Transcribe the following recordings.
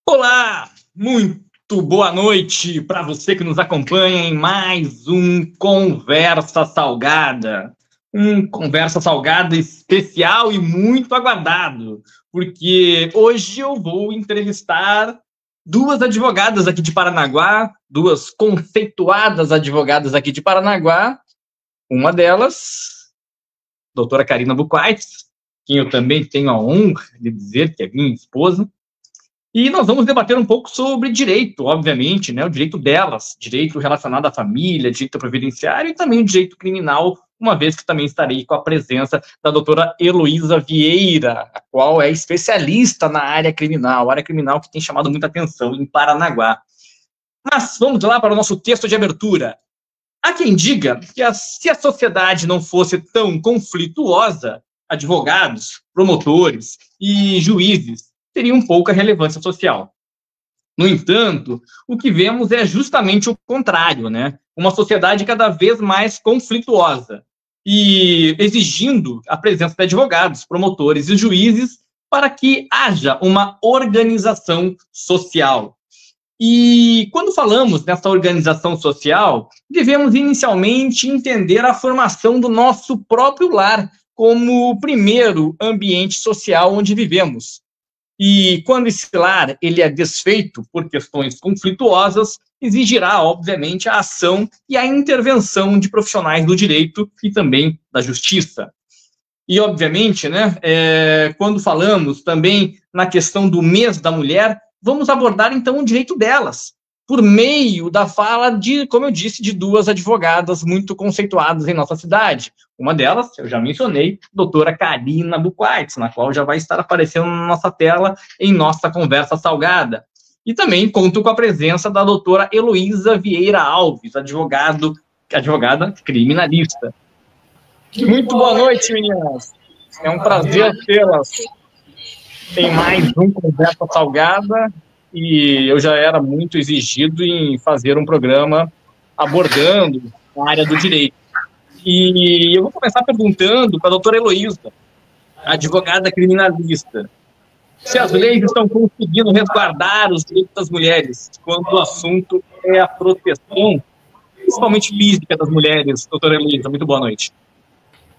Olá, muito boa noite para você que nos acompanha em mais um Conversa Salgada. Um Conversa Salgada especial e muito aguardado, porque hoje eu vou entrevistar duas advogadas aqui de Paranaguá, duas conceituadas advogadas aqui de Paranaguá. Uma delas, doutora Karina Buquaitz, quem eu também tenho a honra de dizer que é minha esposa. E nós vamos debater um pouco sobre direito, obviamente, né? O direito delas, direito relacionado à família, direito previdenciário e também o direito criminal, uma vez que também estarei com a presença da doutora Heloísa Vieira, a qual é especialista na área criminal que tem chamado muita atenção em Paranaguá. Mas vamos lá para o nosso texto de abertura. Há quem diga que se a sociedade não fosse tão conflituosa, advogados, promotores e juízes teriam pouca relevância social. No entanto, o que vemos é justamente o contrário, né? Uma sociedade cada vez mais conflituosa e exigindo a presença de advogados, promotores e juízes para que haja uma organização social. E quando falamos nessa organização social, devemos inicialmente entender a formação do nosso próprio lar como o primeiro ambiente social onde vivemos. E quando esse lar ele é desfeito por questões conflituosas, exigirá, obviamente, a ação e a intervenção de profissionais do direito e também da justiça. E, obviamente, né, quando falamos também na questão do mês da mulher, vamos abordar, então, o direito delas, por meio da fala de, como eu disse, de duas advogadas muito conceituadas em nossa cidade. Uma delas, eu já mencionei, doutora Karina Buquaitz, na qual já vai estar aparecendo na nossa tela em nossa conversa salgada. E também conto com a presença da doutora Heloísa Vieira Alves, advogada criminalista. Muito boa noite, meninas. É um prazer tê-las. Tem mais um Conversa Salgada e eu já era muito exigido em fazer um programa abordando a área do direito. E eu vou começar perguntando para a doutora Heloísa, advogada criminalista, se as leis estão conseguindo resguardar os direitos das mulheres quando o assunto é a proteção, principalmente física das mulheres. Doutora Heloísa, muito boa noite.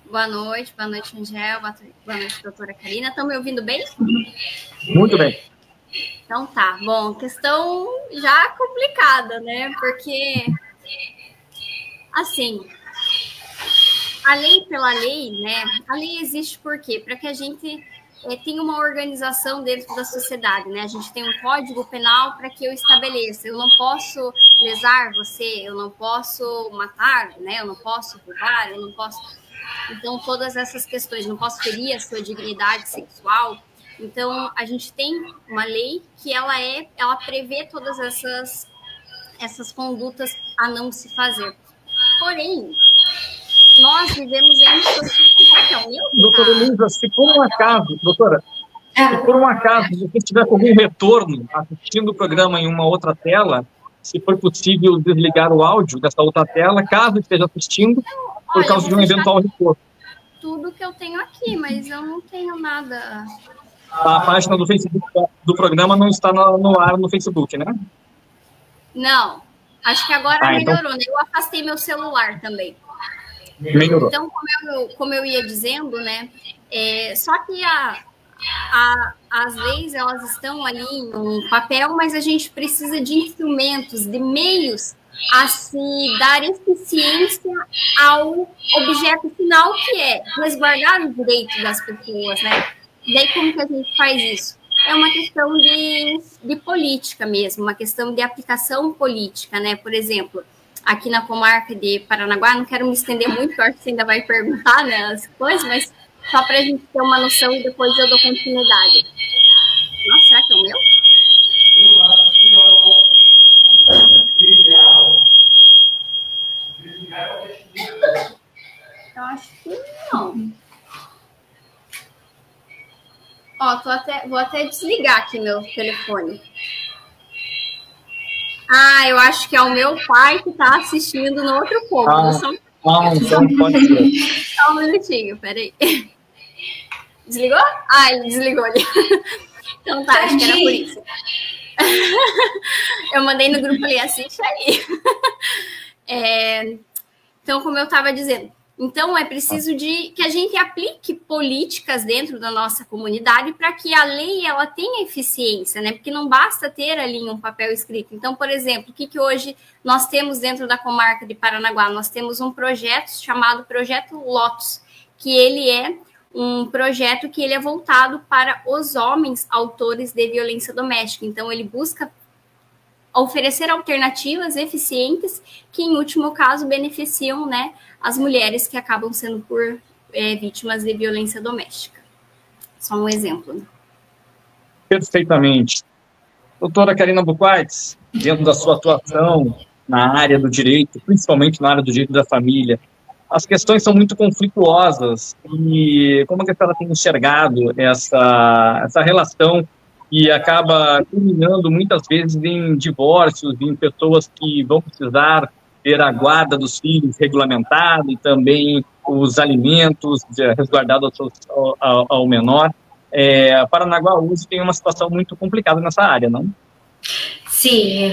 Boa noite, Angel, boa noite, doutora Karina. Estão me ouvindo bem? Muito bem. Então tá, bom, questão já complicada, né? Porque, assim, a lei pela lei, né? A lei existe por quê? Para que a gente tem uma organização dentro da sociedade, né? A gente tem um código penal para que eu estabeleça. Eu não posso lesar você, eu não posso matar, né? Eu não posso roubar, eu não posso... Então, todas essas questões, não posso ferir a sua dignidade sexual. Então, a gente tem uma lei que ela prevê todas essas condutas a não se fazer. Porém, nós vivemos em... Doutora Luísa, se por um acaso, doutora, se por um acaso você estiver com algum retorno assistindo o programa em uma outra tela, se for possível desligar o áudio dessa outra tela, caso esteja assistindo, por causa de um eventual retorno. Tudo que eu tenho aqui, mas eu não tenho nada. A página do Facebook do programa não está no ar no Facebook, né? Não. Acho que agora melhorou, então... né? Eu afastei meu celular também. Melhorou. Então, como eu ia dizendo, né? Só que as leis, elas estão ali em um papel, mas a gente precisa de instrumentos, de meios a se dar eficiência ao objeto final, que é resguardar os direitos das pessoas, né? E daí, como que a gente faz isso? É uma questão de política mesmo, uma questão de aplicação política, né? Por exemplo, aqui na comarca de Paranaguá, não quero me estender muito, porque eu acho que você ainda vai perguntar, né, as coisas, mas só para a gente ter uma noção e depois eu dou continuidade. Nossa, será que é o meu? Eu acho que não. Ó, vou até desligar aqui meu telefone. Eu acho que é o meu pai que está assistindo no outro ponto. Então pode ser. Só um minutinho, peraí. Desligou? Ele desligou ali. Então tá, acho que era por isso. Eu mandei no grupo ali, assiste aí. Então, como eu estava dizendo, então é preciso que a gente aplique políticas dentro da nossa comunidade para que a lei ela tenha eficiência, né? Porque não basta ter ali um papel escrito. Então, por exemplo, o que hoje nós temos dentro da comarca de Paranaguá? Nós temos um projeto chamado Projeto Lotus, que ele é um projeto que ele é voltado para os homens autores de violência doméstica. Então, ele busca oferecer alternativas eficientes que, em último caso, beneficiam, né, as mulheres que acabam sendo vítimas de violência doméstica. Só um exemplo. Né? Perfeitamente. Doutora Karina Buchweitz, dentro da sua atuação na área do direito, principalmente na área do direito da família, as questões são muito conflituosas e como é que a senhora tem enxergado essa relação que acaba culminando muitas vezes em divórcios, em pessoas que vão precisar ter a guarda dos filhos regulamentada e também os alimentos resguardados ao menor. Paranaguá hoje tem uma situação muito complicada nessa área, não? Sim,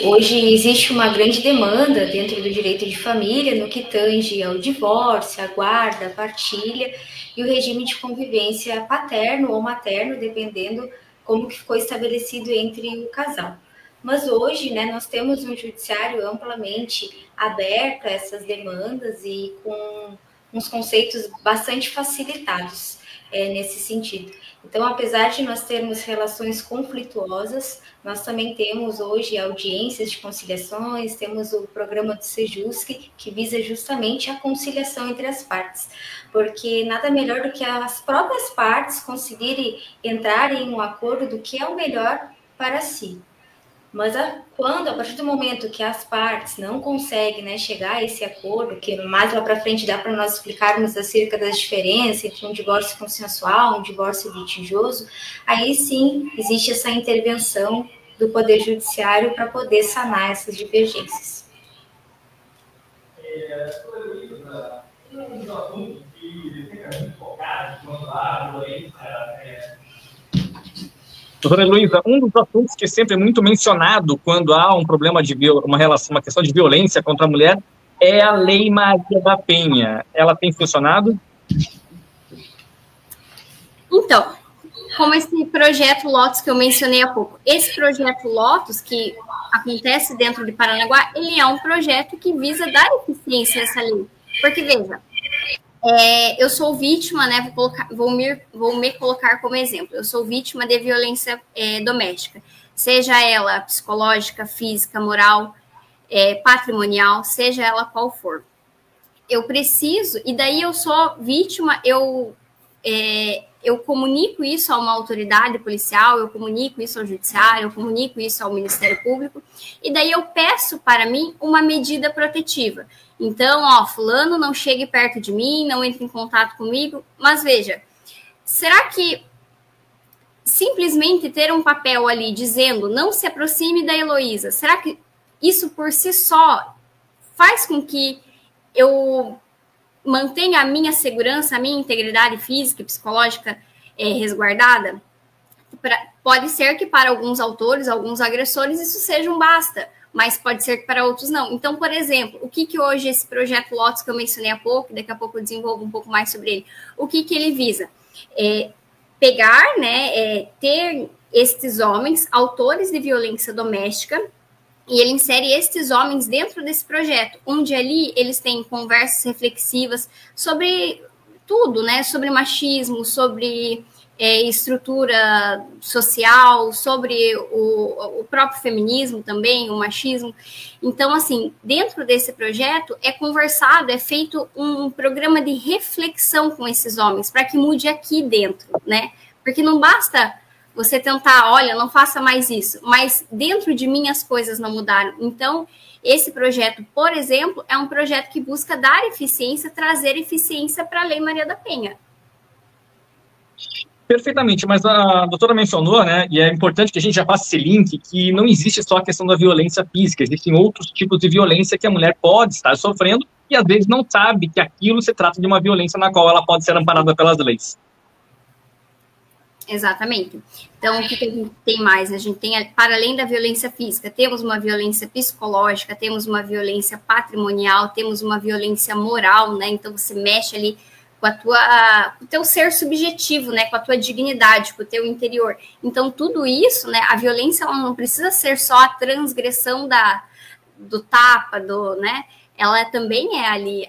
hoje existe uma grande demanda dentro do direito de família no que tange ao divórcio, a guarda, a partilha e o regime de convivência paterno ou materno, dependendo como que ficou estabelecido entre o casal. Mas hoje, né, nós temos um judiciário amplamente aberto a essas demandas e com uns conceitos bastante facilitados nesse sentido. Então, apesar de nós termos relações conflituosas, nós também temos hoje audiências de conciliações, temos o programa do Sejusc, que visa justamente a conciliação entre as partes, porque nada melhor do que as próprias partes conseguirem entrar em um acordo do que é o melhor para si. Mas a partir do momento que as partes não conseguem, né, chegar a esse acordo, que mais lá para frente dá para nós explicarmos acerca das diferenças entre um divórcio consensual, um divórcio litigioso, aí sim existe essa intervenção do Poder Judiciário para poder sanar essas divergências. Doutora Luísa, um dos assuntos que sempre é muito mencionado quando há um problema uma questão de violência contra a mulher é a Lei Maria da Penha. Ela tem funcionado? Então, como esse projeto Lotus que eu mencionei há pouco, esse projeto Lotus que acontece dentro de Paranaguá, ele é um projeto que visa dar eficiência a essa lei. Porque, veja, Eu sou vítima, né? Vou me colocar como exemplo. Eu sou vítima de violência doméstica, seja ela psicológica, física, moral, patrimonial, seja ela qual for. Eu preciso, e daí eu sou vítima, eu comunico isso a uma autoridade policial, eu comunico isso ao judiciário, eu comunico isso ao Ministério Público, e daí eu peço para mim uma medida protetiva. Então, fulano não chegue perto de mim, não entre em contato comigo, mas veja, será que simplesmente ter um papel ali dizendo não se aproxime da Heloísa, será que isso por si só faz com que eu mantenha a minha segurança, a minha integridade física e psicológica resguardada? Pode ser que para alguns autores, alguns agressores, isso seja um basta, mas pode ser que para outros não. Então, por exemplo, o que hoje esse projeto Lotus que eu mencionei há pouco, daqui a pouco eu desenvolvo um pouco mais sobre ele, o que ele visa? Pegar, né, ter estes homens, autores de violência doméstica, e ele insere estes homens dentro desse projeto, onde ali eles têm conversas reflexivas sobre tudo, né? Sobre machismo, sobre estrutura social, sobre o próprio feminismo também, o machismo. Então, assim, dentro desse projeto é conversado, é feito um programa de reflexão com esses homens, para que mude aqui dentro, né? Porque não basta você tentar, olha, não faça mais isso, mas dentro de mim as coisas não mudaram. Então, esse projeto, por exemplo, é um projeto que busca dar eficiência, trazer eficiência para a Lei Maria da Penha. Perfeitamente, mas a doutora mencionou, né, e é importante que a gente já faça esse link, que não existe só a questão da violência física, existem outros tipos de violência que a mulher pode estar sofrendo e às vezes não sabe que aquilo se trata de uma violência na qual ela pode ser amparada pelas leis. Exatamente. Então, o que a gente tem mais? A gente tem, para além da violência física, temos uma violência psicológica, temos uma violência patrimonial, temos uma violência moral, né? Então, você mexe ali com o teu ser subjetivo, né? Com a tua dignidade, com o teu interior. Então, tudo isso, né? A violência ela não precisa ser só a transgressão do tapa, né? Ela também é ali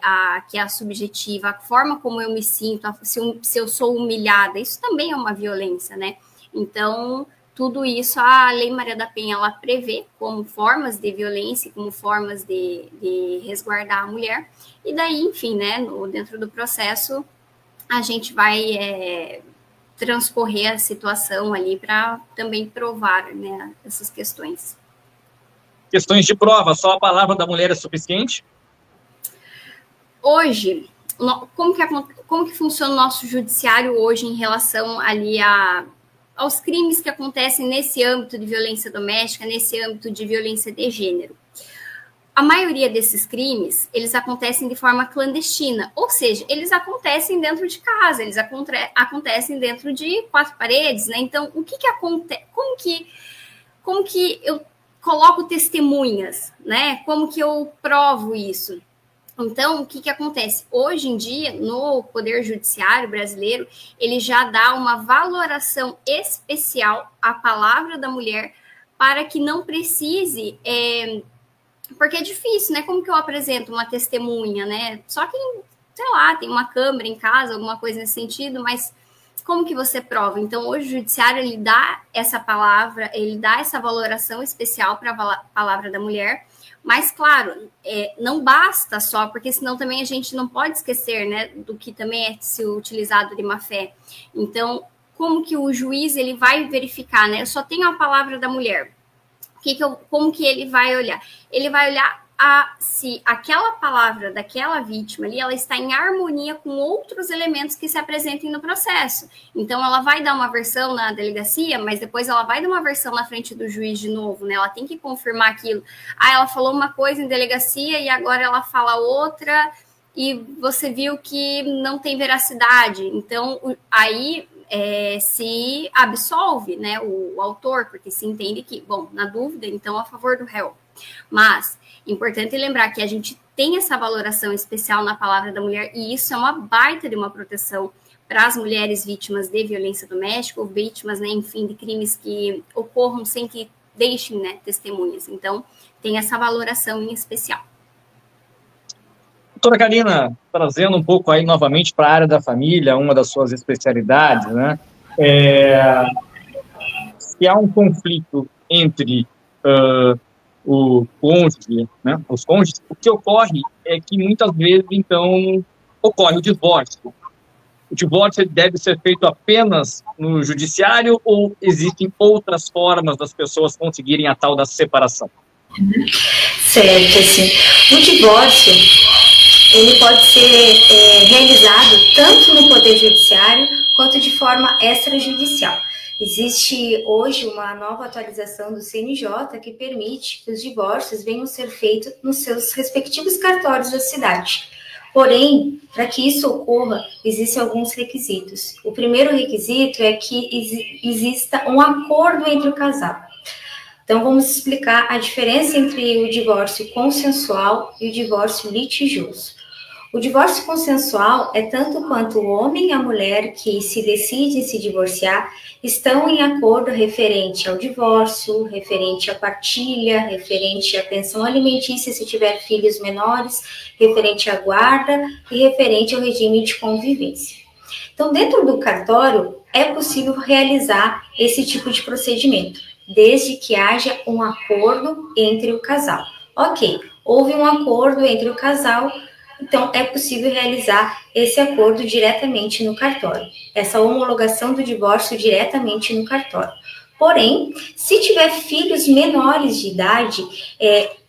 que é a subjetiva, a forma como eu me sinto, se eu sou humilhada, isso também é uma violência, né? Então, tudo isso a Lei Maria da Penha, ela prevê como formas de violência, como formas de resguardar a mulher, e daí, enfim, né, dentro do processo, a gente vai transcorrer a situação ali para também provar, né, essas questões. Questões de prova, só a palavra da mulher é suficiente? Hoje, como que funciona o nosso judiciário hoje em relação ali aos crimes que acontecem nesse âmbito de violência doméstica, nesse âmbito de violência de gênero? A maioria desses crimes, eles acontecem de forma clandestina, ou seja, eles acontecem dentro de casa, eles acontecem dentro de quatro paredes, né? Então, o que acontece? Como que eu coloco testemunhas, né? Como que eu provo isso? Então, o que acontece? Hoje em dia, no Poder Judiciário brasileiro, ele já dá uma valoração especial à palavra da mulher para que não precise... porque é difícil, né? Como que eu apresento uma testemunha, né? Só que, sei lá, tem uma câmera em casa, alguma coisa nesse sentido, mas como que você prova? Então, hoje o Judiciário, ele dá essa palavra, ele dá essa valoração especial para a palavra da mulher. Mas, claro, não basta só, porque senão também a gente não pode esquecer, né, do que também é se utilizado de má fé. Então, como que o juiz ele vai verificar, né? Eu só tenho a palavra da mulher. Como que ele vai olhar? Ele vai olhar se aquela palavra daquela vítima ali, ela está em harmonia com outros elementos que se apresentem no processo. Então, ela vai dar uma versão na delegacia, mas depois ela vai dar uma versão na frente do juiz de novo, né? Ela tem que confirmar aquilo. Ela falou uma coisa em delegacia e agora ela fala outra e você viu que não tem veracidade. Então, aí... se absolve, né, o autor, porque se entende que, bom, na dúvida, então a favor do réu. Mas, importante lembrar que a gente tem essa valoração especial na palavra da mulher e isso é uma baita de uma proteção para as mulheres vítimas de violência doméstica ou vítimas, né, enfim, de crimes que ocorram sem que deixem, né, testemunhas. Então, tem essa valoração em especial. Doutora Karina, trazendo um pouco aí novamente para a área da família, uma das suas especialidades, né? Se há um conflito entre o cônjuge, né, os cônjuges, o que ocorre é que muitas vezes, então, ocorre o divórcio. O divórcio deve ser feito apenas no judiciário ou existem outras formas das pessoas conseguirem a tal da separação? Certo, assim, o divórcio, ele pode ser realizado tanto no Poder Judiciário quanto de forma extrajudicial. Existe hoje uma nova atualização do CNJ que permite que os divórcios venham a ser feitos nos seus respectivos cartórios da cidade. Porém, para que isso ocorra, existem alguns requisitos. O primeiro requisito é que exista um acordo entre o casal. Então, vamos explicar a diferença entre o divórcio consensual e o divórcio litigioso. O divórcio consensual é tanto quanto o homem e a mulher que se decidem se divorciar estão em acordo referente ao divórcio, referente à partilha, referente à pensão alimentícia se tiver filhos menores, referente à guarda e referente ao regime de convivência. Então, dentro do cartório, é possível realizar esse tipo de procedimento, desde que haja um acordo entre o casal. Ok, houve um acordo entre o casal, então é possível realizar esse acordo diretamente no cartório, essa homologação do divórcio diretamente no cartório. Porém, se tiver filhos menores de idade,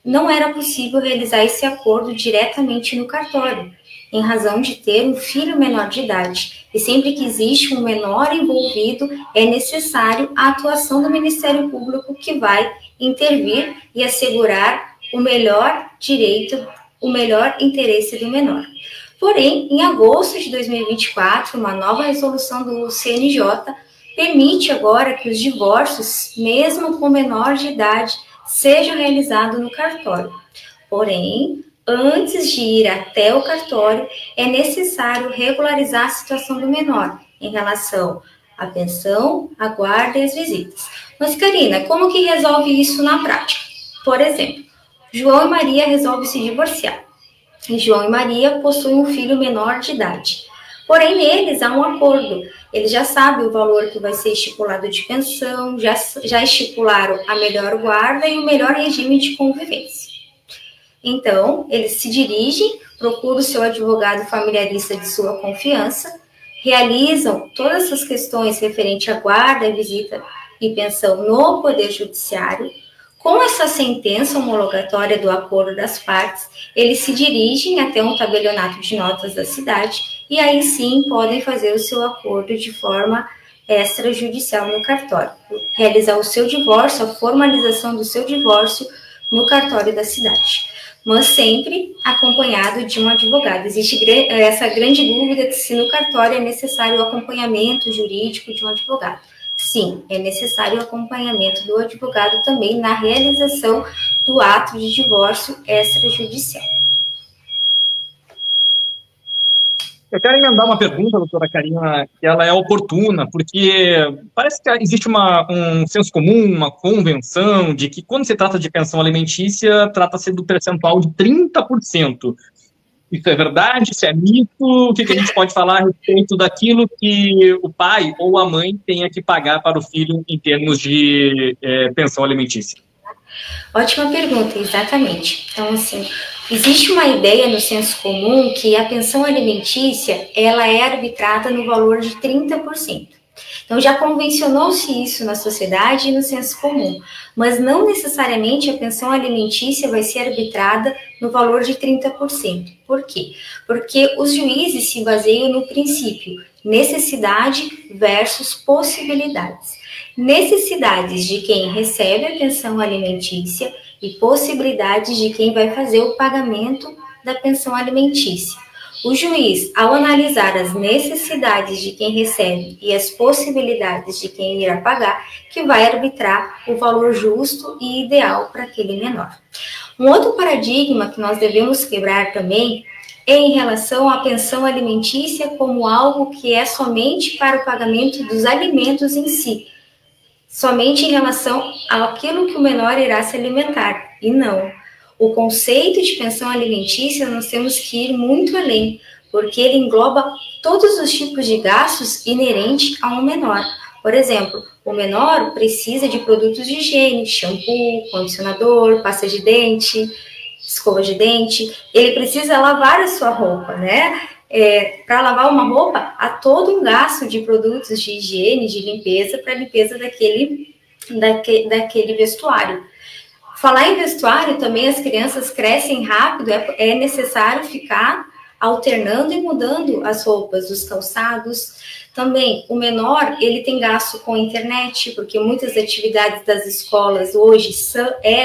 não era possível realizar esse acordo diretamente no cartório, em razão de ter um filho menor de idade. E sempre que existe um menor envolvido, é necessário a atuação do Ministério Público que vai intervir e assegurar o melhor direito, o melhor interesse do menor. Porém, em agosto de 2024, uma nova resolução do CNJ permite agora que os divórcios, mesmo com menor de idade, sejam realizados no cartório. Porém, antes de ir até o cartório, é necessário regularizar a situação do menor em relação à pensão, à guarda e às visitas. Mas, Karina, como que resolve isso na prática? Por exemplo, João e Maria resolvem se divorciar. E João e Maria possuem um filho menor de idade. Porém, neles há um acordo. Eles já sabem o valor que vai ser estipulado de pensão, já estipularam a melhor guarda e o melhor regime de convivência. Então, eles se dirigem, procuram o seu advogado familiarista de sua confiança, realizam todas essas questões referentes à guarda, visita e pensão no Poder Judiciário. Com essa sentença homologatória do acordo das partes, eles se dirigem até um tabelionato de notas da cidade e aí sim podem fazer o seu acordo de forma extrajudicial no cartório, realizar o seu divórcio, a formalização do seu divórcio no cartório da cidade, mas sempre acompanhado de um advogado. Existe essa grande dúvida que se no cartório é necessário o acompanhamento jurídico de um advogado. Sim, é necessário o acompanhamento do advogado também na realização do ato de divórcio extrajudicial. Eu quero emendar uma pergunta, doutora Karina, que ela é oportuna, porque parece que existe um senso comum, uma convenção de que quando se trata de pensão alimentícia, trata-se do percentual de 30%. Isso é verdade? Isso é mito? O que a gente pode falar a respeito daquilo que o pai ou a mãe tenha que pagar para o filho em termos de pensão alimentícia? Ótima pergunta, exatamente. Então, assim, existe uma ideia no senso comum que a pensão alimentícia, ela é arbitrada no valor de 30%. Então, já convencionou-se isso na sociedade e no senso comum, mas não necessariamente a pensão alimentícia vai ser arbitrada no valor de 30%. Por quê? Porque os juízes se baseiam no princípio necessidade versus possibilidades. Necessidades de quem recebe a pensão alimentícia e possibilidades de quem vai fazer o pagamento da pensão alimentícia. O juiz, ao analisar as necessidades de quem recebe e as possibilidades de quem irá pagar, que vai arbitrar o valor justo e ideal para aquele menor. Um outro paradigma que nós devemos quebrar também é em relação à pensão alimentícia como algo que é somente para o pagamento dos alimentos em si, somente em relação àquilo que o menor irá se alimentar, e não. o conceito de pensão alimentícia nós temos que ir muito além, porque ele engloba todos os tipos de gastos inerentes a um menor. Por exemplo, o menor precisa de produtos de higiene, shampoo, condicionador, pasta de dente, escova de dente. Ele precisa lavar a sua roupa, né? Para lavar uma roupa, há todo um gasto de produtos de higiene, de limpeza, para a limpeza daquele vestuário. Falar em vestuário, também as crianças crescem rápido, é necessário ficar alternando e mudando as roupas, os calçados. Também, o menor, ele tem gasto com a internet, porque muitas atividades das escolas hoje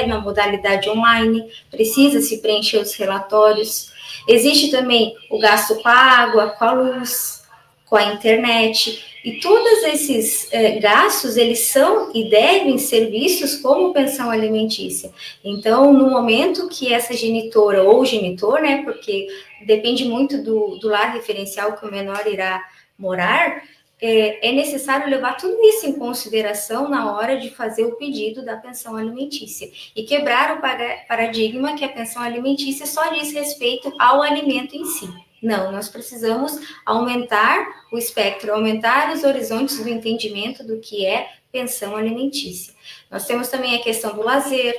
na modalidade online, precisa se preencher os relatórios. Existe também o gasto com a água, com a luz, com a internet, e todos esses gastos, eles são e devem ser vistos como pensão alimentícia. Então, no momento que essa genitora ou genitor, né, porque depende muito do lar referencial que o menor irá morar, é necessário levar tudo isso em consideração na hora de fazer o pedido da pensão alimentícia e quebrar o paradigma que a pensão alimentícia só diz respeito ao alimento em si. Não, nós precisamos aumentar o espectro, aumentar os horizontes do entendimento do que é pensão alimentícia. Nós temos também a questão do lazer.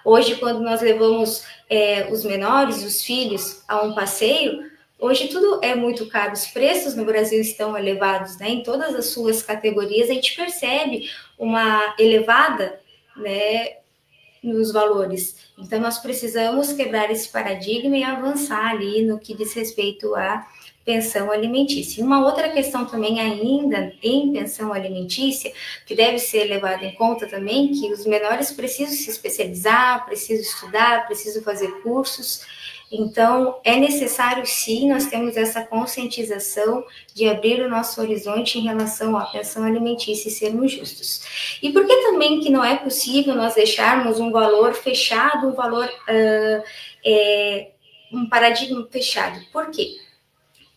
Hoje, quando nós levamos os menores, os filhos, a um passeio, hoje tudo é muito caro, os preços no Brasil estão elevados, né? Em todas as suas categorias, a gente percebe uma elevada, né, nos valores. Então, nós precisamos quebrar esse paradigma e avançar ali no que diz respeito à pensão alimentícia. E uma outra questão também ainda em pensão alimentícia, que deve ser levada em conta também, que os menores precisam se especializar, precisam estudar, precisam fazer cursos. Então, é necessário, sim, nós temos essa conscientização de abrir o nosso horizonte em relação à pensão alimentícia e sermos justos. E por que também que não é possível nós deixarmos um valor fechado, um paradigma fechado? Por quê?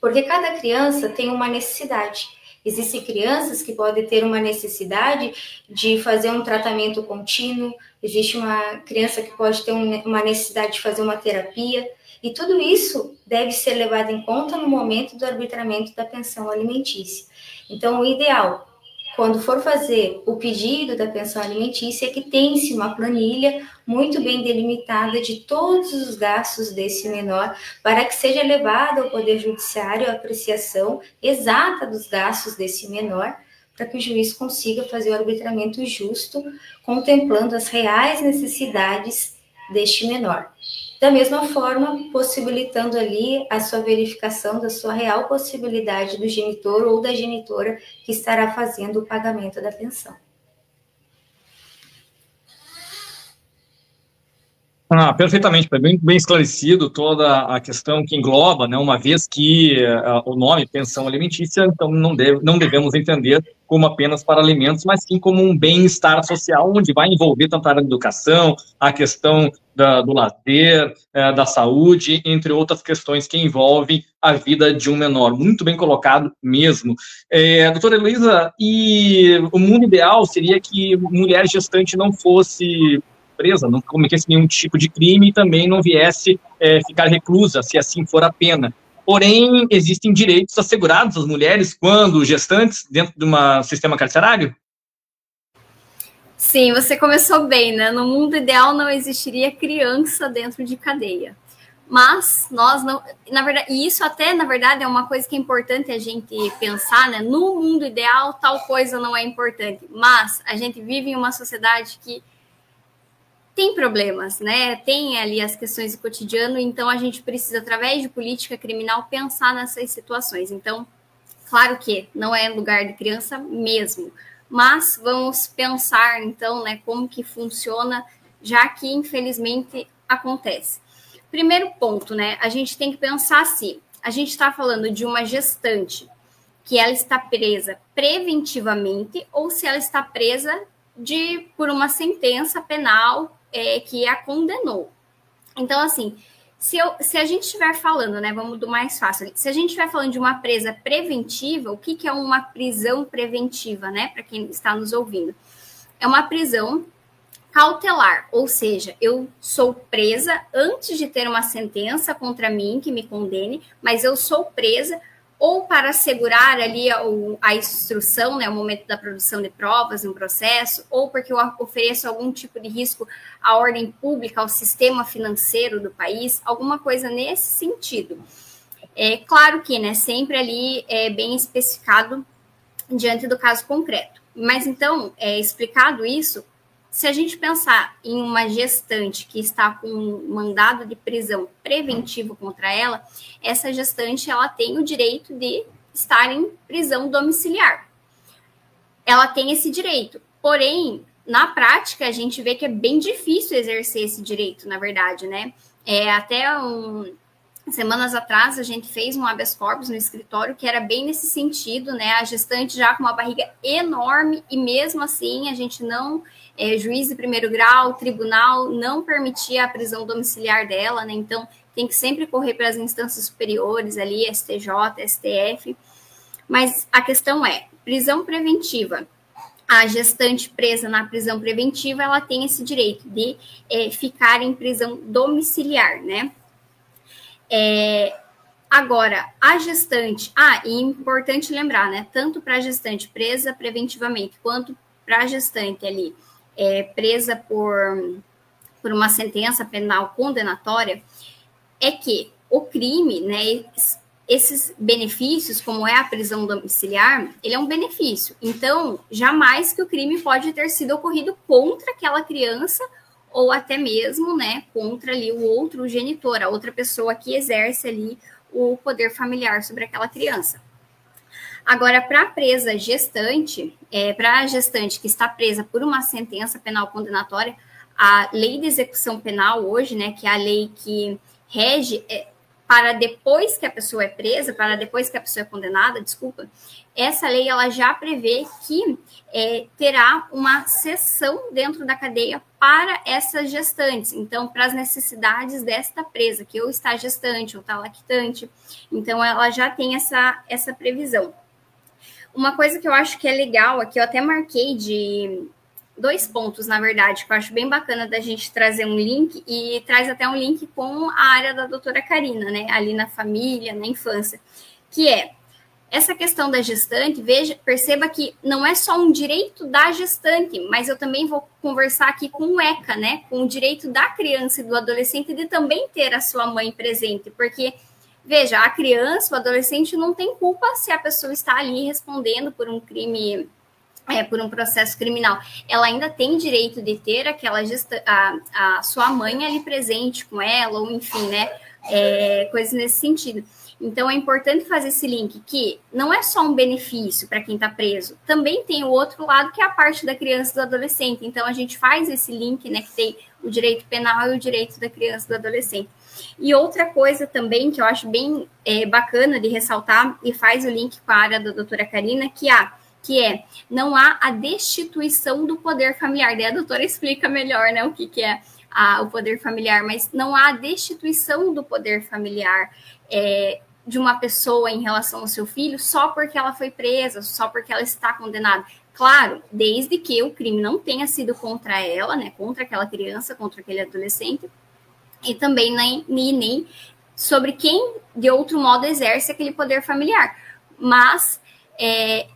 Porque cada criança tem uma necessidade. Existem crianças que podem ter uma necessidade de fazer um tratamento contínuo, existe uma criança que pode ter uma necessidade de fazer uma terapia, e tudo isso deve ser levado em conta no momento do arbitramento da pensão alimentícia. Então, o ideal, quando for fazer o pedido da pensão alimentícia, é que tenha-se uma planilha muito bem delimitada de todos os gastos desse menor, para que seja levada ao Poder Judiciário a apreciação exata dos gastos desse menor, para que o juiz consiga fazer o arbitramento justo, contemplando as reais necessidades deste menor. Da mesma forma, possibilitando ali a sua verificação da sua real possibilidade do genitor ou da genitora que estará fazendo o pagamento da pensão. Perfeitamente, foi bem esclarecido toda a questão que engloba, né, uma vez que o nome pensão alimentícia, então não devemos entender como apenas para alimentos, mas sim como um bem-estar social, onde vai envolver tanto a área da educação, a questão do lazer, da saúde, entre outras questões que envolvem a vida de um menor. Muito bem colocado mesmo. Doutora Heloísa, e o mundo ideal seria que mulher gestante não fosse presa, não cometesse nenhum tipo de crime e também não viesse ficar reclusa, se assim for a pena. Porém, existem direitos assegurados às mulheres quando gestantes dentro de um sistema carcerário? Sim, você começou bem, né? No mundo ideal não existiria criança dentro de cadeia. Mas nós não, na verdade, e isso até, na verdade, é uma coisa que é importante a gente pensar, né? No mundo ideal, tal coisa não é importante. Mas a gente vive em uma sociedade que tem problemas, né? Tem ali as questões do cotidiano, então a gente precisa, através de política criminal, pensar nessas situações. Então, claro que não é lugar de criança mesmo, mas vamos pensar, então, né, como que funciona, já que, infelizmente, acontece. Primeiro ponto, né, a gente tem que pensar assim, a gente está falando de uma gestante que ela está presa preventivamente ou se ela está presa por uma sentença penal que a condenou. Então, assim, se a gente estiver falando, né, vamos do mais fácil, se a gente estiver falando de uma presa preventiva, o que é uma prisão preventiva, né, para quem está nos ouvindo? É uma prisão cautelar, ou seja, eu sou presa antes de ter uma sentença contra mim que me condene, mas eu sou presa ou para assegurar ali a instrução, né, o momento da produção de provas no processo, ou porque eu ofereço algum tipo de risco à ordem pública, ao sistema financeiro do país, alguma coisa nesse sentido. É claro que, né, sempre ali é bem especificado diante do caso concreto. Mas então, explicado isso, se a gente pensar em uma gestante que está com um mandado de prisão preventivo contra ela, essa gestante ela tem o direito de estar em prisão domiciliar. Ela tem esse direito. Porém, na prática, a gente vê que é bem difícil exercer esse direito, na verdade, né? Semanas atrás, a gente fez um habeas corpus no escritório que era bem nesse sentido, né? A gestante já com uma barriga enorme e mesmo assim a gente não, juiz de primeiro grau, tribunal, não permitia a prisão domiciliar dela, né? Então, tem que sempre correr para as instâncias superiores ali, STJ, STF. Mas a questão é, prisão preventiva. A gestante presa na prisão preventiva, ela tem esse direito de ficar em prisão domiciliar, né? Agora, a gestante... e importante lembrar, né? Tanto para a gestante presa preventivamente, quanto para a gestante ali presa por uma sentença penal condenatória, é que o crime, né? Esses benefícios, como é a prisão domiciliar, ele é um benefício. Então, jamais que o crime pode ter sido ocorrido contra aquela criança ou até mesmo, né, contra ali o outro genitor, a outra pessoa que exerce ali o poder familiar sobre aquela criança. Agora, para a presa gestante, para a gestante que está presa por uma sentença penal condenatória, a lei de execução penal hoje, né, que é a lei que rege para depois que a pessoa é presa, para depois que a pessoa é condenada, essa lei ela já prevê que terá uma seção dentro da cadeia para essas gestantes, então, para as necessidades desta presa, que ou está gestante ou está lactante, então ela já tem essa previsão. Uma coisa que eu acho que é legal, aqui eu até marquei de 2 pontos, na verdade, que eu acho bem bacana da gente trazer um link, e traz até um link com a área da doutora Karina, né, ali na família, na infância, que é essa questão da gestante. Perceba que não é só um direito da gestante, mas eu também vou conversar aqui com o ECA, né, com o direito da criança e do adolescente de também ter a sua mãe presente, porque, veja, a criança, o adolescente não tem culpa se a pessoa está ali respondendo por um crime, por um processo criminal. Ela ainda tem direito de ter aquela a sua mãe ali presente com ela, ou enfim, né, coisas nesse sentido. Então, é importante fazer esse link, que não é só um benefício para quem está preso, também tem o outro lado, que é a parte da criança e do adolescente. Então, a gente faz esse link, né, que tem o direito penal e o direito da criança e do adolescente. E outra coisa também, que eu acho bem bacana de ressaltar, e faz o link com a área da doutora Karina, que não há a destituição do poder familiar. Daí a doutora explica melhor, né, o que é o poder familiar, mas não há a destituição do poder familiar de uma pessoa em relação ao seu filho só porque ela foi presa, só porque ela está condenada. Claro, desde que o crime não tenha sido contra ela, né, contra aquela criança, contra aquele adolescente, e também nem sobre quem, de outro modo, exerce aquele poder familiar. Mas é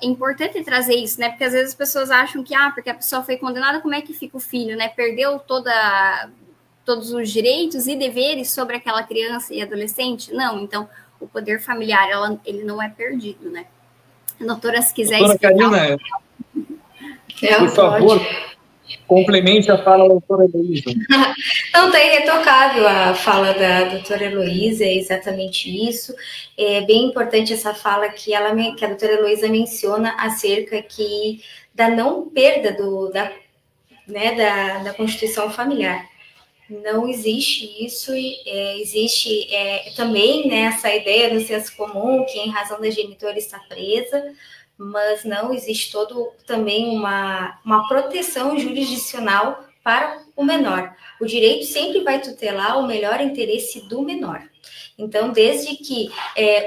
importante trazer isso, né? Porque às vezes as pessoas acham que, porque a pessoa foi condenada, como é que fica o filho, né? Perdeu todos os direitos e deveres sobre aquela criança e adolescente? Não, então o poder familiar, ele não é perdido, né? A doutora, se quiser explicar... Karina, por favor, complemente a fala da doutora Heloísa. Não, está irretocável a fala da doutora Heloísa, é exatamente isso. É bem importante essa fala que a doutora Heloísa menciona acerca da não perda da constituição familiar. Não existe isso, existe também, né, essa ideia do senso comum, que em razão da genitora está presa, mas não existe também uma proteção jurisdicional para o menor. O direito sempre vai tutelar o melhor interesse do menor. Então, desde que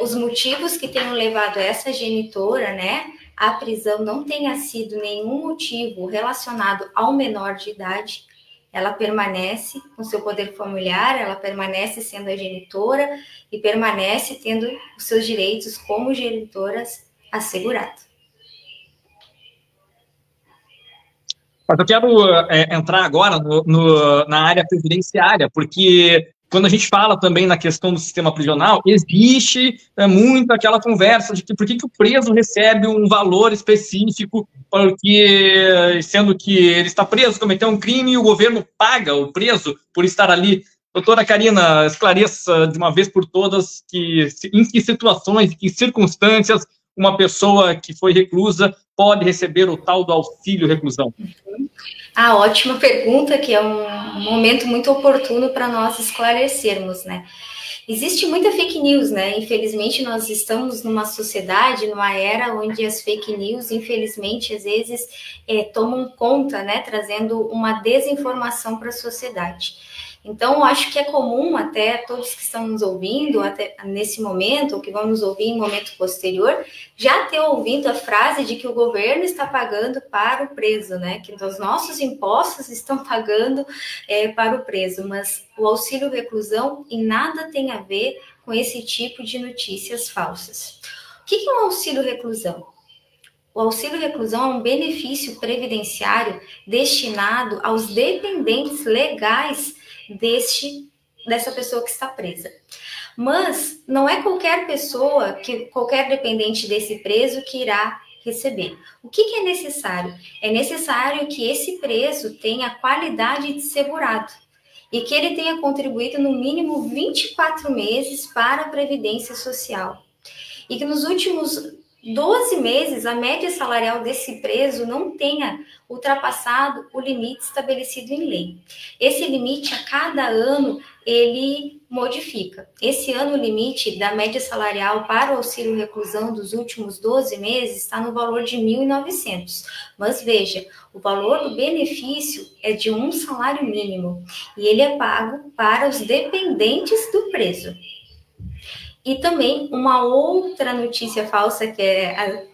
os motivos que tenham levado essa genitora, né, a prisão não tenha sido nenhum motivo relacionado ao menor de idade, ela permanece com seu poder familiar, ela permanece sendo a genitora e permanece tendo os seus direitos como genitoras assegurados. Mas eu quero entrar agora na área previdenciária, porque quando a gente fala também na questão do sistema prisional, existe muito aquela conversa de que por que o preso recebe um valor específico, porque, sendo que ele está preso, cometeu um crime e o governo paga o preso por estar ali. Doutora Karina, esclareça de uma vez por todas em que situações, em que circunstâncias uma pessoa que foi reclusa pode receber o tal do auxílio reclusão. Ótima pergunta, que é um momento muito oportuno para nós esclarecermos, né? Existe muita fake news, né? Infelizmente, nós estamos numa sociedade, numa era onde as fake news, infelizmente, às vezes tomam conta, né? Trazendo uma desinformação para a sociedade. Então, eu acho que é comum até todos que estão nos ouvindo, até nesse momento, ou que vão nos ouvir em momento posterior, já ter ouvido a frase de que o governo está pagando para o preso, né? Que os nossos impostos estão pagando para o preso, mas o auxílio reclusão em nada tem a ver com esse tipo de notícias falsas. O que é um auxílio reclusão? O auxílio reclusão é um benefício previdenciário destinado aos dependentes legais dessa pessoa que está presa. Mas não é qualquer pessoa, qualquer dependente desse preso que irá receber. O que é necessário? É necessário que esse preso tenha qualidade de segurado e que ele tenha contribuído no mínimo 24 meses para a Previdência Social. E que nos últimos 12 meses, a média salarial desse preso não tenha ultrapassado o limite estabelecido em lei. Esse limite, a cada ano, ele modifica. Esse ano, o limite da média salarial para o auxílio reclusão dos últimos 12 meses está no valor de R$ 1.900. Mas veja, o valor do benefício é de um salário mínimo e ele é pago para os dependentes do preso. E também uma outra notícia falsa que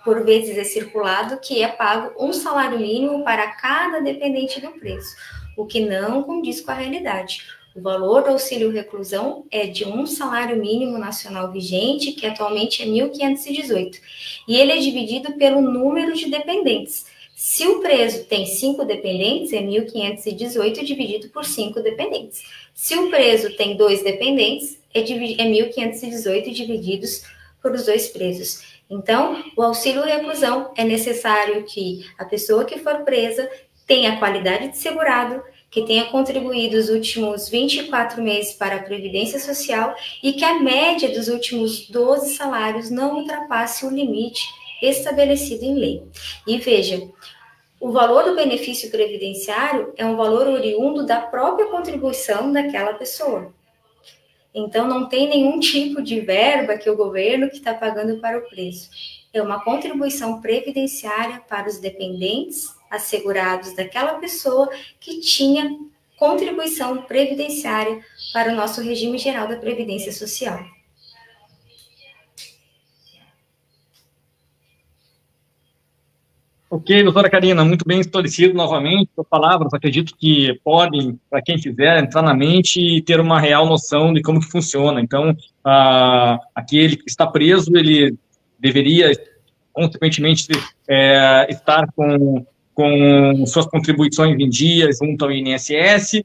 por vezes é circulado, que é pago um salário mínimo para cada dependente do preso, o que não condiz com a realidade. O valor do auxílio reclusão é de um salário mínimo nacional vigente, que atualmente é 1.518, e ele é dividido pelo número de dependentes. Se o preso tem 5 dependentes, é 1.518 dividido por 5 dependentes. Se o preso tem 2 dependentes, é 1.518 divididos por os 2 presos. Então, o auxílio reclusão é necessário que a pessoa que for presa tenha qualidade de segurado, que tenha contribuído os últimos 24 meses para a Previdência Social e que a média dos últimos 12 salários não ultrapasse o limite estabelecido em lei. E veja, o valor do benefício previdenciário é um valor oriundo da própria contribuição daquela pessoa. Então, não tem nenhum tipo de verba que o governo que está pagando para o preso. É uma contribuição previdenciária para os dependentes assegurados daquela pessoa que tinha contribuição previdenciária para o nosso regime geral da Previdência Social. Ok, doutora Karina, muito bem esclarecido novamente. As palavras, acredito que podem, para quem quiser, entrar na mente e ter uma real noção de como que funciona. Então, aquele que está preso, ele deveria, consequentemente, estar com suas contribuições em dia junto ao INSS,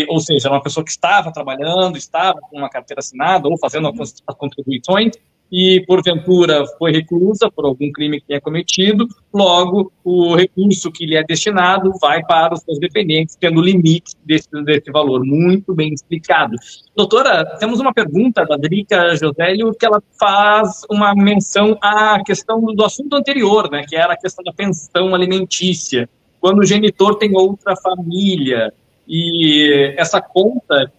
ou seja, uma pessoa que estava trabalhando, estava com uma carteira assinada ou fazendo as contribuições, e, porventura, foi reclusa por algum crime que tenha cometido, logo, o recurso que lhe é destinado vai para os seus dependentes, tendo limite desse valor. Muito bem explicado. Doutora, temos uma pergunta da Drica Josélio, que ela faz uma menção à questão do assunto anterior, né, que era a questão da pensão alimentícia, quando o genitor tem outra família, e essa conta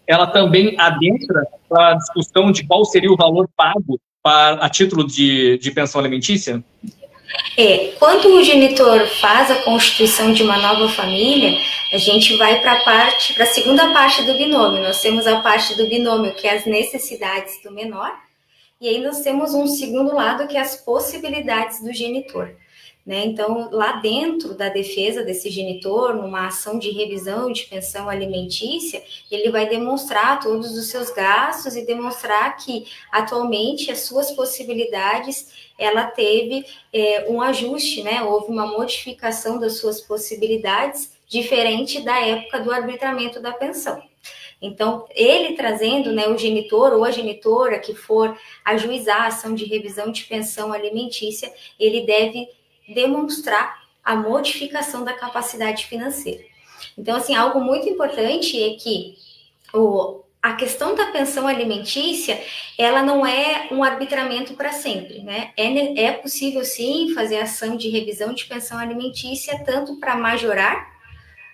ela também adentra para a discussão de qual seria o valor pago a título de pensão alimentícia? Quando o genitor faz a constituição de uma nova família, a gente vai para a segunda parte do binômio. Nós temos a parte do binômio, que é as necessidades do menor, E aí nós temos um segundo lado, que é as possibilidades do genitor. Né? Então, lá dentro da defesa desse genitor, numa ação de revisão de pensão alimentícia, ele vai demonstrar todos os seus gastos e demonstrar que, atualmente, as suas possibilidades, ela teve um ajuste, né? Houve uma modificação das suas possibilidades, diferente da época do arbitramento da pensão. Então, ele trazendo, né, o genitor ou a genitora que for ajuizar a ação de revisão de pensão alimentícia, ele deve demonstrar a modificação da capacidade financeira. Então, assim, algo muito importante é que a questão da pensão alimentícia, ela não é um arbitramento para sempre, né? É possível, sim, fazer ação de revisão de pensão alimentícia, tanto para majorar,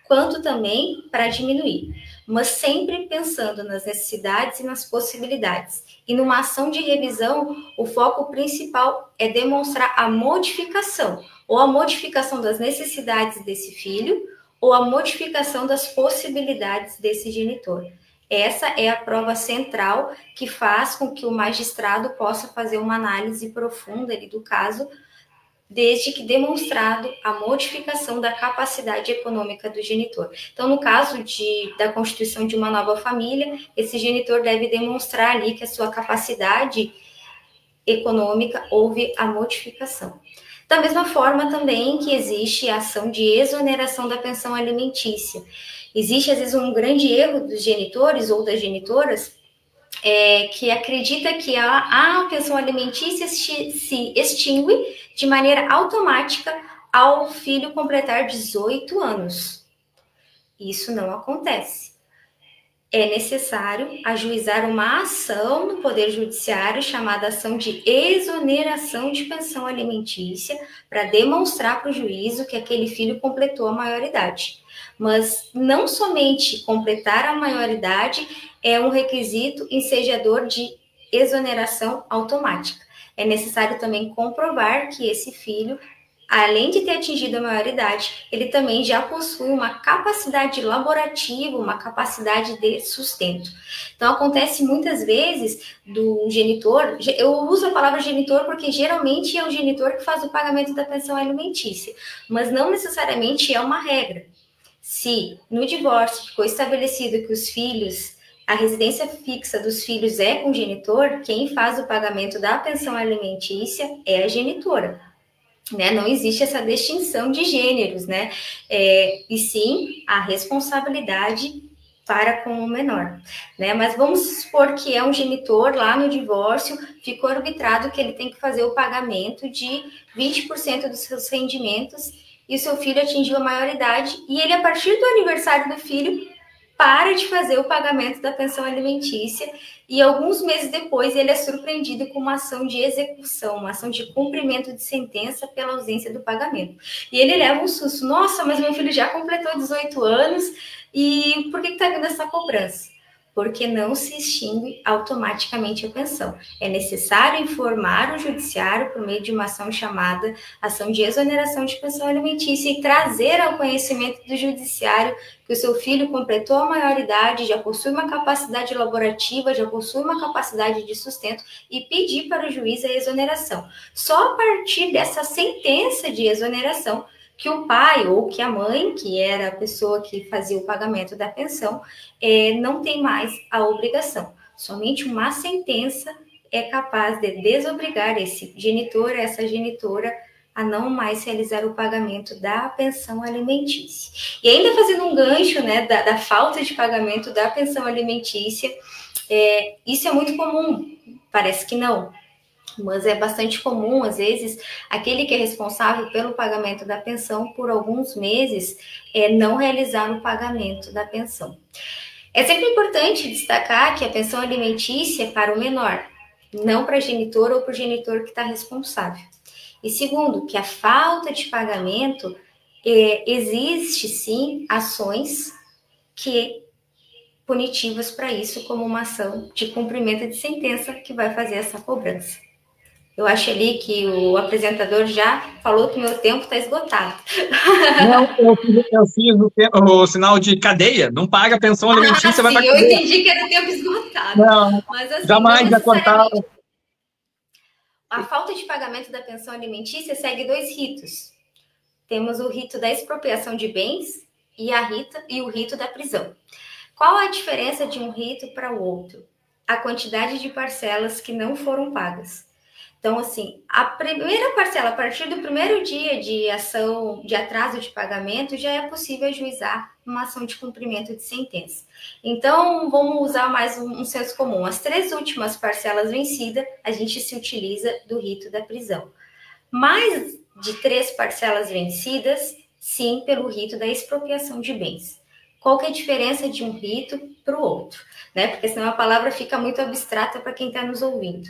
quanto também para diminuir, mas sempre pensando nas necessidades e nas possibilidades. E numa ação de revisão, o foco principal é demonstrar a modificação, ou a modificação das necessidades desse filho, ou a modificação das possibilidades desse genitor. Essa é a prova central que faz com que o magistrado possa fazer uma análise profunda ali do caso, desde que demonstrado a modificação da capacidade econômica do genitor. Então, no caso da constituição de uma nova família, esse genitor deve demonstrar ali que a sua capacidade econômica houve a modificação. Da mesma forma também que existe a ação de exoneração da pensão alimentícia. Existe, às vezes, um grande erro dos genitores ou das genitoras, que acredita que a pensão alimentícia se extingue de maneira automática ao filho completar 18 anos. Isso não acontece. É necessário ajuizar uma ação no Poder Judiciário chamada ação de exoneração de pensão alimentícia para demonstrar para o juízo que aquele filho completou a maioridade. Mas não somente completar a maioridade é um requisito ensejador de exoneração automática. É necessário também comprovar que esse filho, além de ter atingido a maioridade, ele também já possui uma capacidade laborativa, uma capacidade de sustento. Então, acontece muitas vezes do genitor, eu uso a palavra genitor porque geralmente é o genitor que faz o pagamento da pensão alimentícia, mas não necessariamente é uma regra. Se no divórcio ficou estabelecido que os filhos, a residência fixa dos filhos é com o genitor, quem faz o pagamento da pensão alimentícia é a genitora. Né? Não existe essa distinção de gêneros, né? E sim a responsabilidade para com o menor. Né? Mas vamos supor que é um genitor lá no divórcio, ficou arbitrado que ele tem que fazer o pagamento de 20% dos seus rendimentos e o seu filho atingiu a maioridade e ele, a partir do aniversário do filho, para de fazer o pagamento da pensão alimentícia e alguns meses depois ele é surpreendido com uma ação de execução, uma ação de cumprimento de sentença pela ausência do pagamento. E ele leva um susto. Nossa, mas meu filho já completou 18 anos e por que está vindo essa cobrança? Porque não se extingue automaticamente a pensão. É necessário informar o judiciário por meio de uma ação chamada ação de exoneração de pensão alimentícia e trazer ao conhecimento do judiciário que o seu filho completou a maioridade, já possui uma capacidade laborativa, já possui uma capacidade de sustento e pedir para o juiz a exoneração. Só a partir dessa sentença de exoneração que o pai ou que a mãe, que era a pessoa que fazia o pagamento da pensão, não tem mais a obrigação. Somente uma sentença é capaz de desobrigar esse genitor, essa genitora, a não mais realizar o pagamento da pensão alimentícia. E ainda fazendo um gancho, né, da falta de pagamento da pensão alimentícia, isso é muito comum, parece que não, mas é bastante comum, às vezes, aquele que é responsável pelo pagamento da pensão por alguns meses não realizar o pagamento da pensão. É sempre importante destacar que a pensão alimentícia é para o menor, não para a genitora ou para o genitor que está responsável. E segundo, que a falta de pagamento, existe sim ações punitivas para isso, como uma ação de cumprimento de sentença que vai fazer essa cobrança. Eu acho ali que o apresentador já falou que meu tempo está esgotado. Não, eu fiz o sinal de cadeia, não paga pensão alimentícia, vai para cadeia. Eu entendi que era o tempo esgotado. Não, mas, assim, jamais já cortaram. A falta de pagamento da pensão alimentícia segue 2 ritos. Temos o rito da expropriação de bens e o rito da prisão. Qual a diferença de um rito para o outro? A quantidade de parcelas que não foram pagas. Então, assim, a primeira parcela, a partir do primeiro dia de ação de atraso de pagamento, já é possível ajuizar uma ação de cumprimento de sentença. Então, vamos usar mais um senso comum. As 3 últimas parcelas vencidas, a gente se utiliza do rito da prisão. Mais de 3 parcelas vencidas, sim, pelo rito da expropriação de bens. Qual que é a diferença de um rito para o outro? Né? Porque senão a palavra fica muito abstrata para quem está nos ouvindo.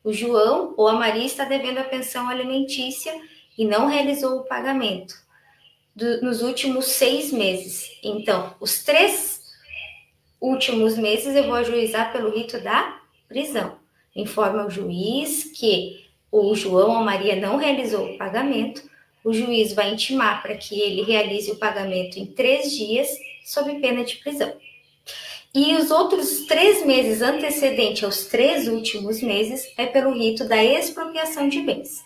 O João ou a Maria está devendo a pensão alimentícia e não realizou o pagamento nos últimos 6 meses. Então, os 3 últimos meses eu vou ajuizar pelo rito da prisão. Informa ao juiz que o João ou a Maria não realizou o pagamento. O juiz vai intimar para que ele realize o pagamento em 3 dias, sob pena de prisão. E os outros 3 meses antecedentes aos 3 últimos meses é pelo rito da expropriação de bens.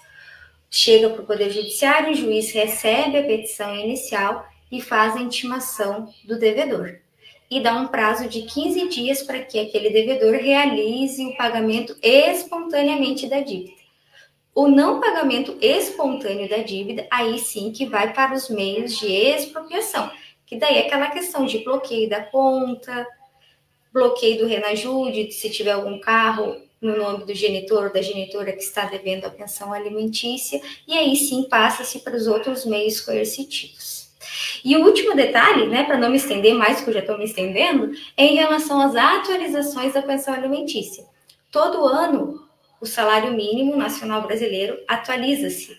Chega para o Poder Judiciário, o juiz recebe a petição inicial e faz a intimação do devedor. E dá um prazo de 15 dias para que aquele devedor realize o pagamento espontaneamente da dívida. O não pagamento espontâneo da dívida, aí sim que vai para os meios de expropriação, que daí é aquela questão de bloqueio da conta, bloqueio do Renajude, se tiver algum carro no nome do genitor ou da genitora que está devendo a pensão alimentícia, e aí sim passa-se para os outros meios coercitivos. E o último detalhe, né, para não me estender mais, que eu já estou me estendendo, é em relação às atualizações da pensão alimentícia. Todo ano, o salário mínimo nacional brasileiro atualiza-se.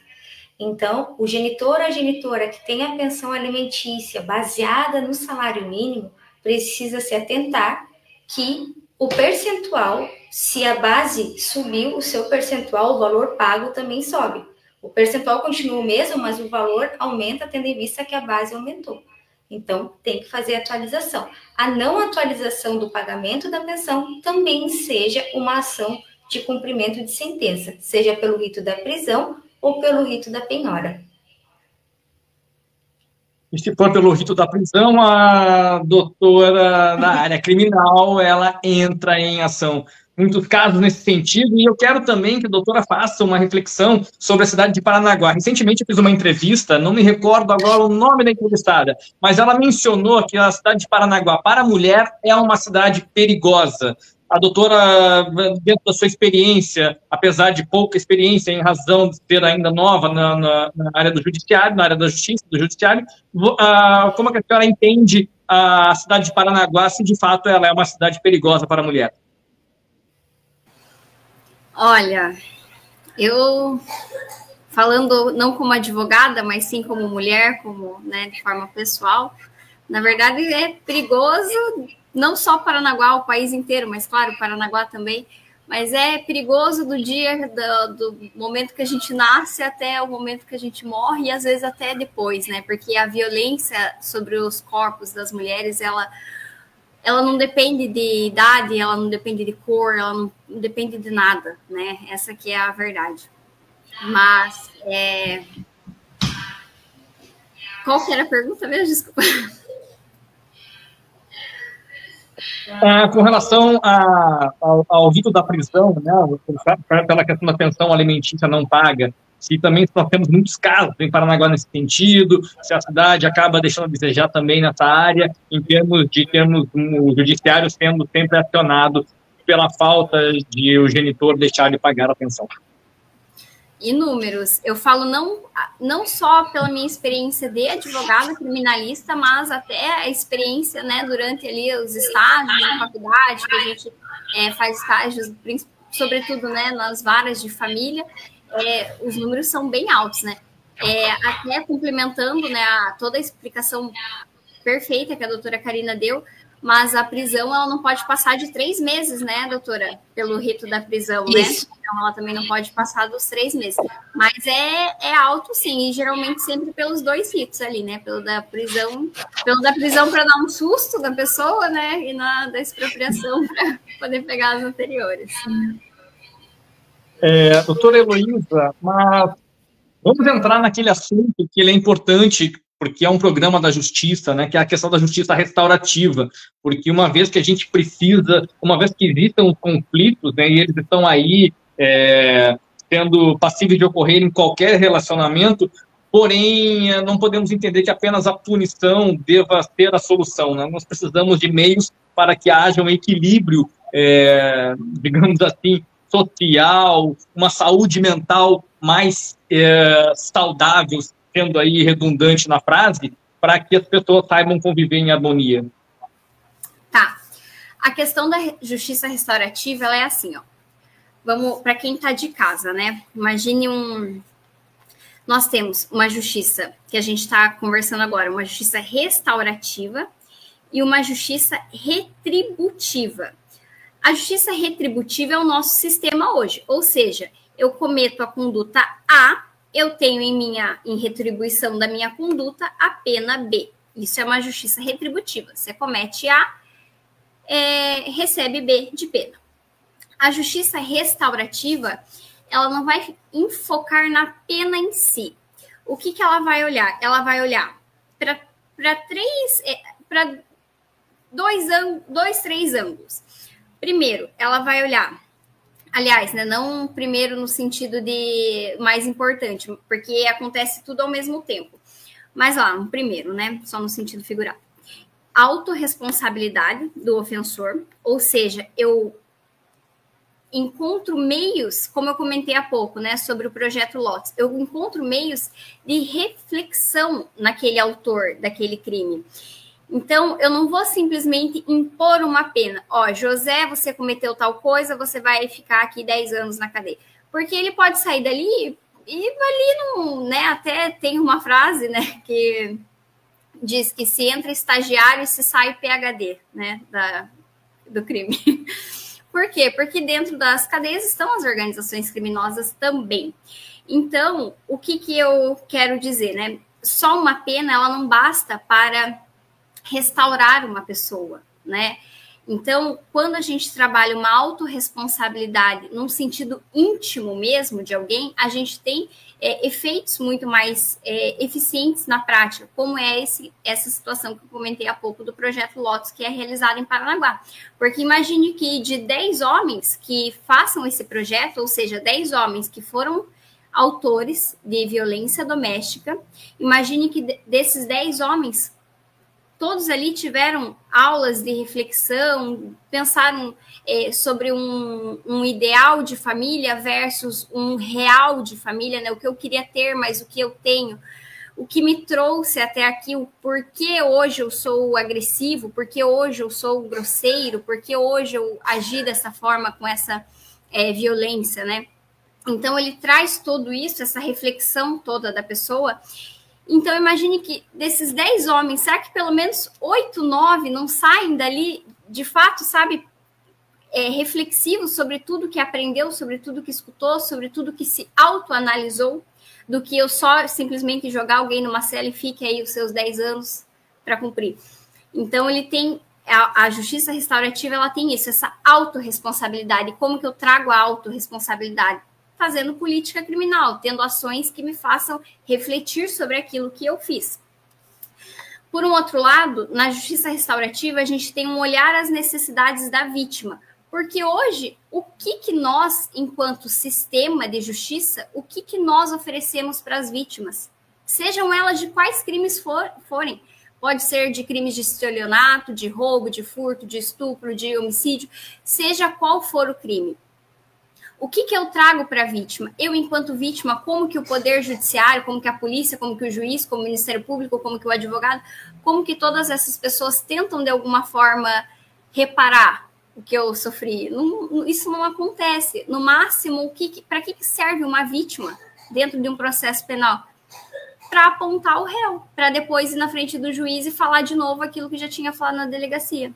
Então, o genitor ou a genitora que tem a pensão alimentícia baseada no salário mínimo precisa se atentar que o percentual, se a base subiu, o seu percentual, o valor pago também sobe. O percentual continua o mesmo, mas o valor aumenta tendo em vista que a base aumentou. Então, tem que fazer a atualização. A não atualização do pagamento da pensão também seja uma ação de cumprimento de sentença, seja pelo rito da prisão ou pelo rito da penhora. E se for pelo rito da prisão, a doutora da área criminal, ela entra em ação. Muitos casos nesse sentido, e eu quero também que a doutora faça uma reflexão sobre a cidade de Paranaguá. Recentemente eu fiz uma entrevista, não me recordo agora o nome da entrevistada, mas ela mencionou que a cidade de Paranaguá, para a mulher, é uma cidade perigosa. A doutora, dentro da sua experiência, apesar de pouca experiência, em razão de ser ainda nova na área do judiciário, na área da justiça, do judiciário, como é que a senhora entende a cidade de Paranaguá, se de fato ela é uma cidade perigosa para a mulher? Olha, eu, falando não como advogada, mas sim como mulher, como, né, de forma pessoal, na verdade é perigoso não só Paranaguá, o país inteiro, mas claro, Paranaguá também, mas é perigoso do dia, do momento que a gente nasce até o momento que a gente morre e às vezes até depois, né? Porque a violência sobre os corpos das mulheres, ela não depende de idade, ela não depende de cor, ela não depende de nada, né? Essa que é a verdade. Mas, qual que era a pergunta mesmo? Desculpa. Com relação ao rito da prisão, né, pela questão da pensão alimentícia não paga, se também nós temos muitos casos em Paranaguá nesse sentido, se a cidade acaba deixando a desejar também nessa área, em termos de termos o judiciário sendo sempre acionado pela falta de o genitor deixar de pagar a pensão. Inúmeros. Eu falo não só pela minha experiência de advogada criminalista, mas até a experiência, né, durante ali os estágios na faculdade, que a gente faz estágios, sobretudo, né, nas varas de família, os números são bem altos, né? Até complementando, né, toda a explicação perfeita que a doutora Karina deu, mas a prisão, ela não pode passar de 3 meses, né, doutora? Pelo rito da prisão, né? Então, ela também não pode passar dos 3 meses. Mas é alto, sim, e geralmente sempre pelos 2 ritos ali, né? Pelo da prisão para dar um susto na pessoa, né? E da expropriação para poder pegar as anteriores. Doutora Heloísa, mas vamos entrar naquele assunto que ele é importante, porque é um programa da justiça, né, que é a questão da justiça restaurativa, porque uma vez que a gente precisa, uma vez que existam os conflitos, né, e eles estão aí sendo passíveis de ocorrer em qualquer relacionamento, porém, não podemos entender que apenas a punição deva ser a solução, né? Nós precisamos de meios para que haja um equilíbrio, digamos assim, social, uma saúde mental mais saudável, sendo aí redundante na frase, para que as pessoas saibam conviver em harmonia. Tá. A questão da justiça restaurativa, ela é assim, ó. Vamos, para quem está de casa, né? Imagine nós temos uma justiça, que a gente está conversando agora, uma justiça restaurativa e uma justiça retributiva. A justiça retributiva é o nosso sistema hoje, ou seja, eu cometo a conduta A, eu tenho em retribuição da minha conduta a pena B. Isso é uma justiça retributiva. Você comete A, recebe B de pena. A justiça restaurativa, ela não vai enfocar na pena em si. O que ela vai olhar? Ela vai olhar para três ângulos. Primeiro, ela vai olhar, aliás, né, não primeiro no sentido de mais importante, porque acontece tudo ao mesmo tempo. Mas lá, no primeiro, né, só no sentido figurado. Autorresponsabilidade do ofensor, ou seja, eu encontro meios, como eu comentei há pouco, né, sobre o projeto Lotus, eu encontro meios de reflexão naquele autor daquele crime. Então, eu não vou simplesmente impor uma pena. Ó, José, você cometeu tal coisa, você vai ficar aqui 10 anos na cadeia. Porque ele pode sair dali e ali, né, até tem uma frase, né, que diz que se entra estagiário e se sai PhD, né, do crime. Por quê? Porque dentro das cadeias estão as organizações criminosas também. Então, o que eu quero dizer, né? Só uma pena, ela não basta para restaurar uma pessoa, né? Então, quando a gente trabalha uma autorresponsabilidade num sentido íntimo mesmo de alguém, a gente tem efeitos muito mais eficientes na prática, como é essa situação que eu comentei há pouco do projeto Lotus, que é realizado em Paranaguá. Porque imagine que de 10 homens que façam esse projeto, ou seja, 10 homens que foram autores de violência doméstica, imagine que desses 10 homens, todos ali tiveram aulas de reflexão, pensaram sobre um ideal de família versus um real de família, né? O que eu queria ter, mas o que eu tenho, o que me trouxe até aqui, o porquê hoje eu sou agressivo, porquê hoje eu sou grosseiro, porquê hoje eu agi dessa forma com essa violência, né? Então, ele traz tudo isso, essa reflexão toda da pessoa. Então, imagine que desses 10 homens, será que pelo menos 8, 9 não saem dali, de fato, sabe, reflexivos sobre tudo que aprendeu, sobre tudo que escutou, sobre tudo que se autoanalisou, do que eu só simplesmente jogar alguém numa cela e fique aí os seus 10 anos para cumprir. Então, ele tem, a justiça restaurativa, ela tem isso, essa autorresponsabilidade. Como que eu trago a autorresponsabilidade? Fazendo política criminal, tendo ações que me façam refletir sobre aquilo que eu fiz. Por um outro lado, na justiça restaurativa, a gente tem um olhar às necessidades da vítima, porque hoje, o que nós, enquanto sistema de justiça, o que nós oferecemos para as vítimas? Sejam elas de quais crimes forem. Pode ser de crimes de estelionato, de roubo, de furto, de estupro, de homicídio, seja qual for o crime. O que eu trago para a vítima? Eu, enquanto vítima, como que o Poder Judiciário, como que a polícia, como que o juiz, como o Ministério Público, como que o advogado, como que todas essas pessoas tentam, de alguma forma, reparar o que eu sofri? Isso não acontece. No máximo, para que serve uma vítima dentro de um processo penal? Para apontar o réu, para depois ir na frente do juiz e falar de novo aquilo que já tinha falado na delegacia.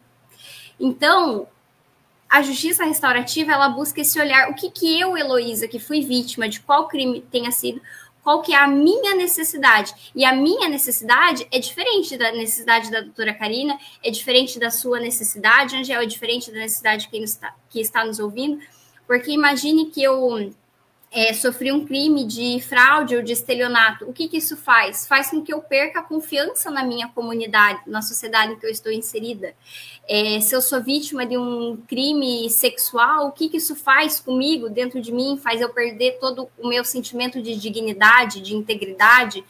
Então, a justiça restaurativa, ela busca esse olhar, o que eu, Heloísa, que fui vítima de qual crime tenha sido, qual que é a minha necessidade. E a minha necessidade é diferente da necessidade da doutora Karina, é diferente da sua necessidade, Angel, é diferente da necessidade de quem que está nos ouvindo, porque imagine que eu sofri um crime de fraude ou de estelionato, o que isso faz? Faz com que eu perca a confiança na minha comunidade, na sociedade em que eu estou inserida. Se eu sou vítima de um crime sexual, o que isso faz comigo, dentro de mim? Faz eu perder todo o meu sentimento de dignidade, de integridade.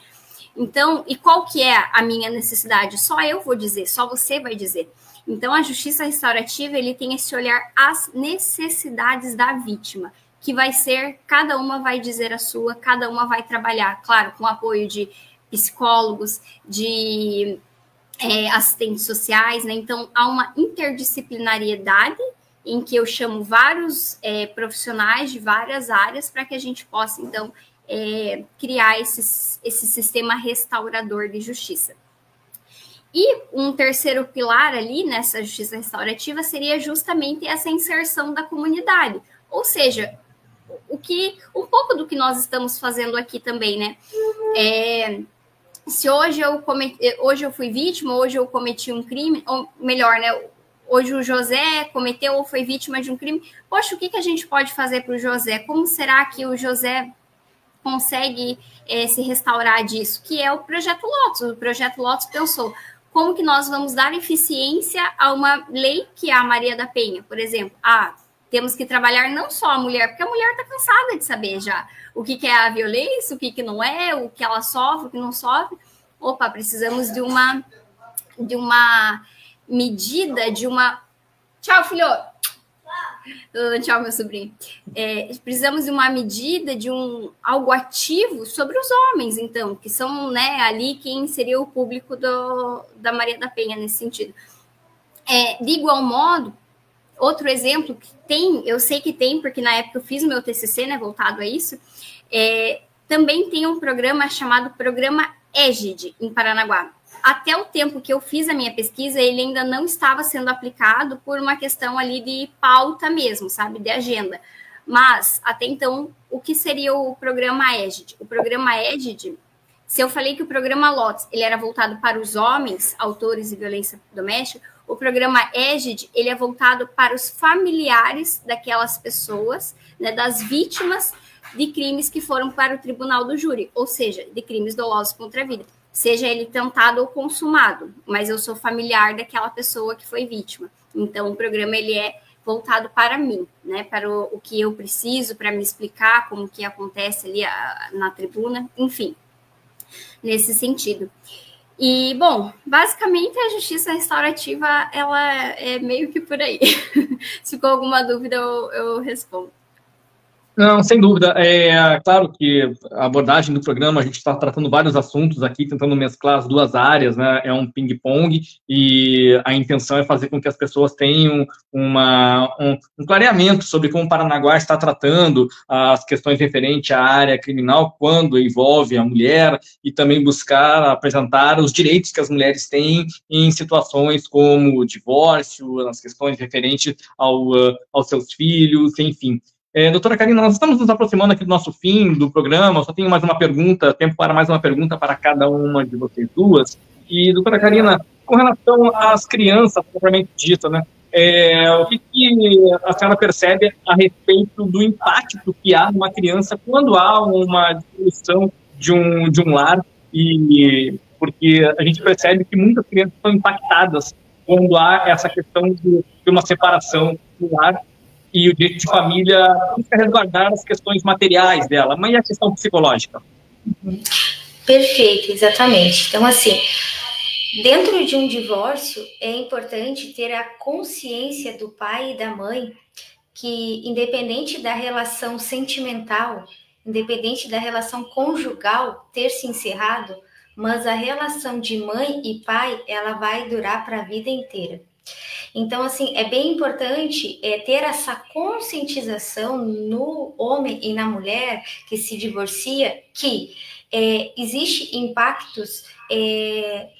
Então, e qual que é a minha necessidade? Só eu vou dizer, só você vai dizer. Então, a justiça restaurativa, ele tem esse olhar às necessidades da vítima, que vai ser, cada uma vai dizer a sua, cada uma vai trabalhar, claro, com apoio de psicólogos, de assistentes sociais, né? Então, há uma interdisciplinariedade em que eu chamo vários profissionais de várias áreas para que a gente possa, então, criar esse sistema restaurador de justiça. E um terceiro pilar ali nessa justiça restaurativa seria justamente essa inserção da comunidade, ou seja, um pouco do que nós estamos fazendo aqui também, né? Se hoje eu fui vítima, hoje eu cometi um crime, ou melhor, né? Hoje o José cometeu ou foi vítima de um crime. Poxa, o que a gente pode fazer para o José? Como será que o José consegue se restaurar disso? Que é o Projeto Lotus. O Projeto Lotus pensou como que nós vamos dar eficiência a uma lei que é a Maria da Penha, por exemplo. Temos que trabalhar não só a mulher, porque a mulher está cansada de saber já o que é a violência, o que não é, o que ela sofre, o que não sofre. Opa, precisamos de uma medida, de uma... Tchau, filho! Tchau, meu sobrinho. Precisamos de uma medida, de algo ativo sobre os homens, então, que são, né, ali quem seria o público da Maria da Penha nesse sentido. De igual modo, outro exemplo que tem, eu sei que tem, porque na época eu fiz o meu TCC, né, voltado a isso, também tem um programa chamado Programa Égide, em Paranaguá. Até o tempo que eu fiz a minha pesquisa, ele ainda não estava sendo aplicado por uma questão ali de pauta mesmo, sabe, de agenda. Mas, até então, o que seria o Programa Égide? O Programa Égide, se eu falei que o Programa Lotus, ele era voltado para os homens, autores de violência doméstica, o Programa Égide, ele é voltado para os familiares daquelas pessoas, né, das vítimas de crimes que foram para o tribunal do júri, ou seja, de crimes dolosos contra a vida, seja ele tentado ou consumado, mas eu sou familiar daquela pessoa que foi vítima. Então, o programa ele é voltado para mim, né, para o que eu preciso, para me explicar como que acontece ali na tribuna, enfim, nesse sentido. E, bom, basicamente a justiça restaurativa, ela é meio que por aí. Se ficou alguma dúvida, eu respondo. Não, sem dúvida. Claro que a abordagem do programa, a gente está tratando vários assuntos aqui, tentando mesclar as duas áreas, né? É um ping-pong e a intenção é fazer com que as pessoas tenham um clareamento sobre como o Paranaguá está tratando as questões referentes à área criminal quando envolve a mulher e também buscar apresentar os direitos que as mulheres têm em situações como o divórcio, as questões referentes aos seus filhos, enfim. Doutora Karina, nós estamos nos aproximando aqui do nosso fim do programa, eu só tenho mais uma pergunta, tempo para mais uma pergunta para cada uma de vocês duas. E, doutora Karina, com relação às crianças, propriamente dita, né, o que a senhora percebe a respeito do impacto que há numa criança quando há uma dissolução de um lar, porque a gente percebe que muitas crianças são impactadas quando há essa questão de uma separação do lar, e o direito de família busca resguardar as questões materiais dela, mas e a questão psicológica? Perfeito, exatamente. Então, assim, dentro de um divórcio, é importante ter a consciência do pai e da mãe que, independente da relação sentimental, independente da relação conjugal ter se encerrado, mas a relação de mãe e pai, ela vai durar para a vida inteira. Então, assim, é bem importante ter essa conscientização no homem e na mulher que se divorcia, que existe impactos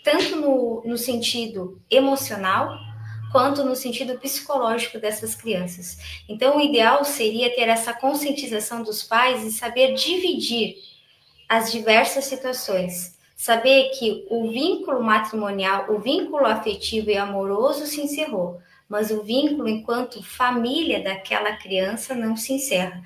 tanto no sentido emocional quanto no sentido psicológico dessas crianças. Então, o ideal seria ter essa conscientização dos pais e saber dividir as diversas situações. Saber que o vínculo matrimonial, o vínculo afetivo e amoroso se encerrou, mas o vínculo enquanto família daquela criança não se encerra.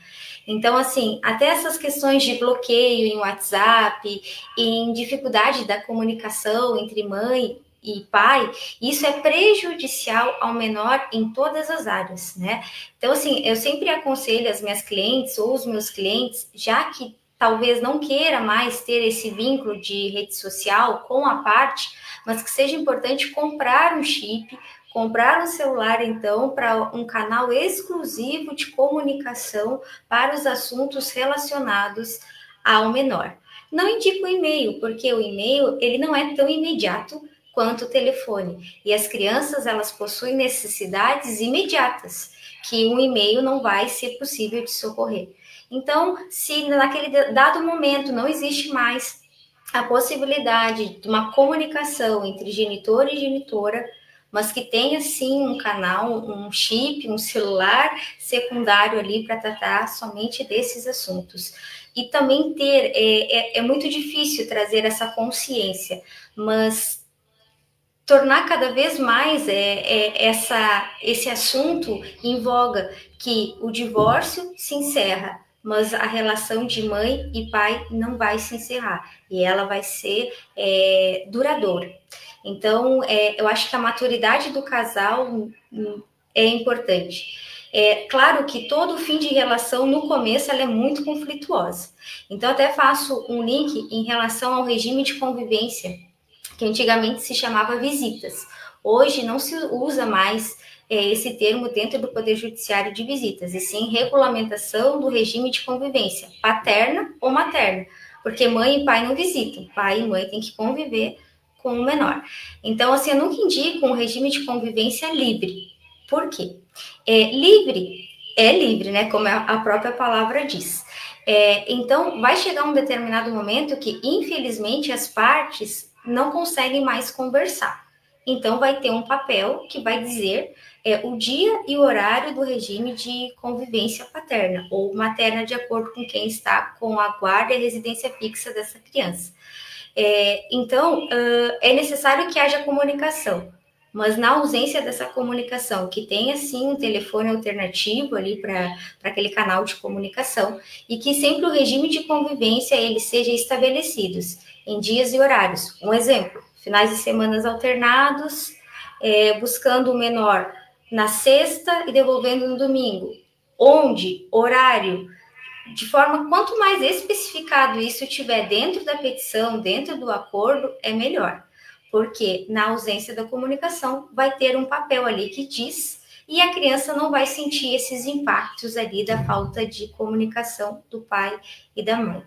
Então, assim, até essas questões de bloqueio em WhatsApp, em dificuldade da comunicação entre mãe e pai, isso é prejudicial ao menor em todas as áreas, né? Então, assim, eu sempre aconselho as minhas clientes ou os meus clientes, já que talvez não queira mais ter esse vínculo de rede social com a parte, mas que seja importante comprar um chip, comprar um celular, então, para um canal exclusivo de comunicação para os assuntos relacionados ao menor. Não indico o e-mail, porque o e-mail ele não é tão imediato quanto o telefone. E as crianças, elas possuem necessidades imediatas, que um e-mail não vai ser possível de socorrer. Então, se naquele dado momento não existe mais a possibilidade de uma comunicação entre genitor e genitora, mas que tenha sim um canal, um chip, um celular secundário ali para tratar somente desses assuntos. E também ter, é muito difícil trazer essa consciência, mas tornar cada vez mais esse assunto em voga, que o divórcio se encerra, mas a relação de mãe e pai não vai se encerrar, e ela vai ser duradoura. Então, eu acho que a maturidade do casal é importante. É claro que todo fim de relação, no começo, ela é muito conflituosa. Então, até faço um link em relação ao regime de convivência, que antigamente se chamava visitas. Hoje não se usa mais esse termo dentro do Poder Judiciário de visitas, e sim regulamentação do regime de convivência, paterna ou materna, porque mãe e pai não visitam, pai e mãe têm que conviver com o menor. Então, assim, eu nunca indico um regime de convivência livre. Por quê? Livre é livre, né? Como a própria palavra diz. Então, vai chegar um determinado momento que, infelizmente, as partes não conseguem mais conversar. Então, vai ter um papel que vai dizer o dia e o horário do regime de convivência paterna ou materna, de acordo com quem está com a guarda e a residência fixa dessa criança. Então, é necessário que haja comunicação, mas na ausência dessa comunicação, que tenha sim um telefone alternativo ali para aquele canal de comunicação, e que sempre o regime de convivência ele seja estabelecido em dias e horários. Um exemplo, finais de semanas alternados, buscando o menor na sexta e devolvendo no domingo. Onde, horário, de forma, quanto mais especificado isso tiver dentro da petição, dentro do acordo, é melhor. Porque na ausência da comunicação vai ter um papel ali que diz, e a criança não vai sentir esses impactos ali da falta de comunicação do pai e da mãe.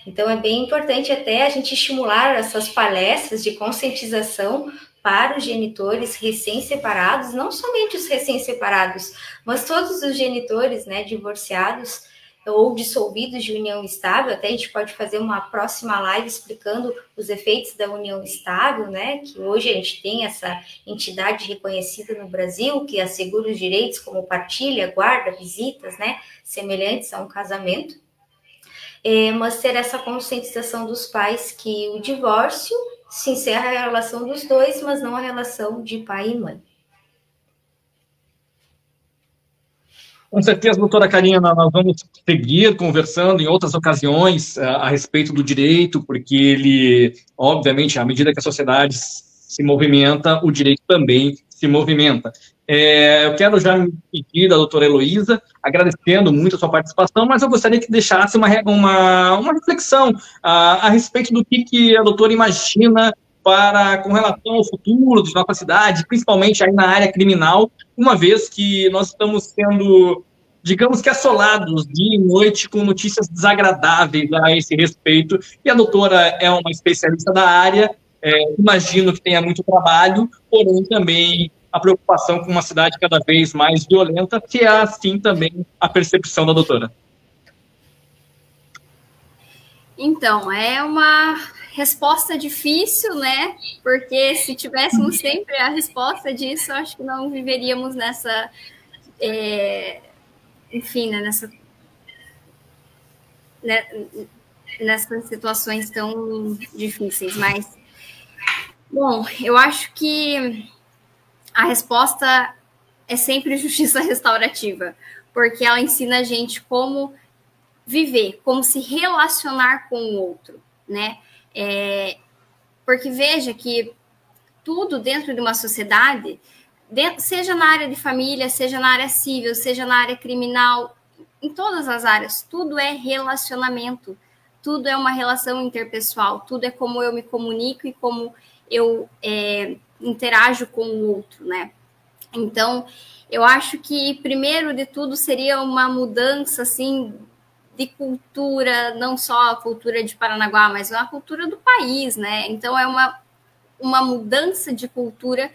Então é bem importante até a gente estimular essas palestras de conscientização para os genitores recém-separados, não somente os recém-separados, mas todos os genitores, né, divorciados ou dissolvidos de união estável. Até a gente pode fazer uma próxima live explicando os efeitos da união estável, né, que hoje a gente tem essa entidade reconhecida no Brasil, que assegura os direitos como partilha, guarda, visitas, né, semelhantes a um casamento. Mas ter essa conscientização dos pais que o divórcio se encerra a relação dos dois, mas não a relação de pai e mãe. Com certeza, doutora Karina, nós vamos seguir conversando em outras ocasiões a respeito do direito, porque ele, obviamente, à medida que a sociedade se movimenta, o direito também se movimenta. Eu quero já me pedir da doutora Heloísa, agradecendo muito a sua participação, mas eu gostaria que deixasse uma reflexão a respeito do que a doutora imagina com relação ao futuro de nossa cidade, principalmente aí na área criminal, uma vez que nós estamos sendo, digamos que, assolados dia e noite com notícias desagradáveis a esse respeito, e a doutora é uma especialista da área, imagino que tenha muito trabalho, porém também a preocupação com uma cidade cada vez mais violenta, se é assim também a percepção da doutora. Então, é uma resposta difícil, né? Porque se tivéssemos sempre a resposta disso, acho que não viveríamos nessa, enfim, né, nessas situações tão difíceis. Mas, bom, eu acho que a resposta é sempre justiça restaurativa, porque ela ensina a gente como viver, como se relacionar com o outro, né? Porque veja que tudo dentro de uma sociedade, seja na área de família, seja na área civil, seja na área criminal, em todas as áreas, tudo é relacionamento, tudo é uma relação interpessoal, tudo é como eu me comunico e como eu interajo com o outro, né? Então, eu acho que, primeiro de tudo, seria uma mudança, assim, de cultura, não só a cultura de Paranaguá, mas a cultura do país, né? Então, é uma mudança de cultura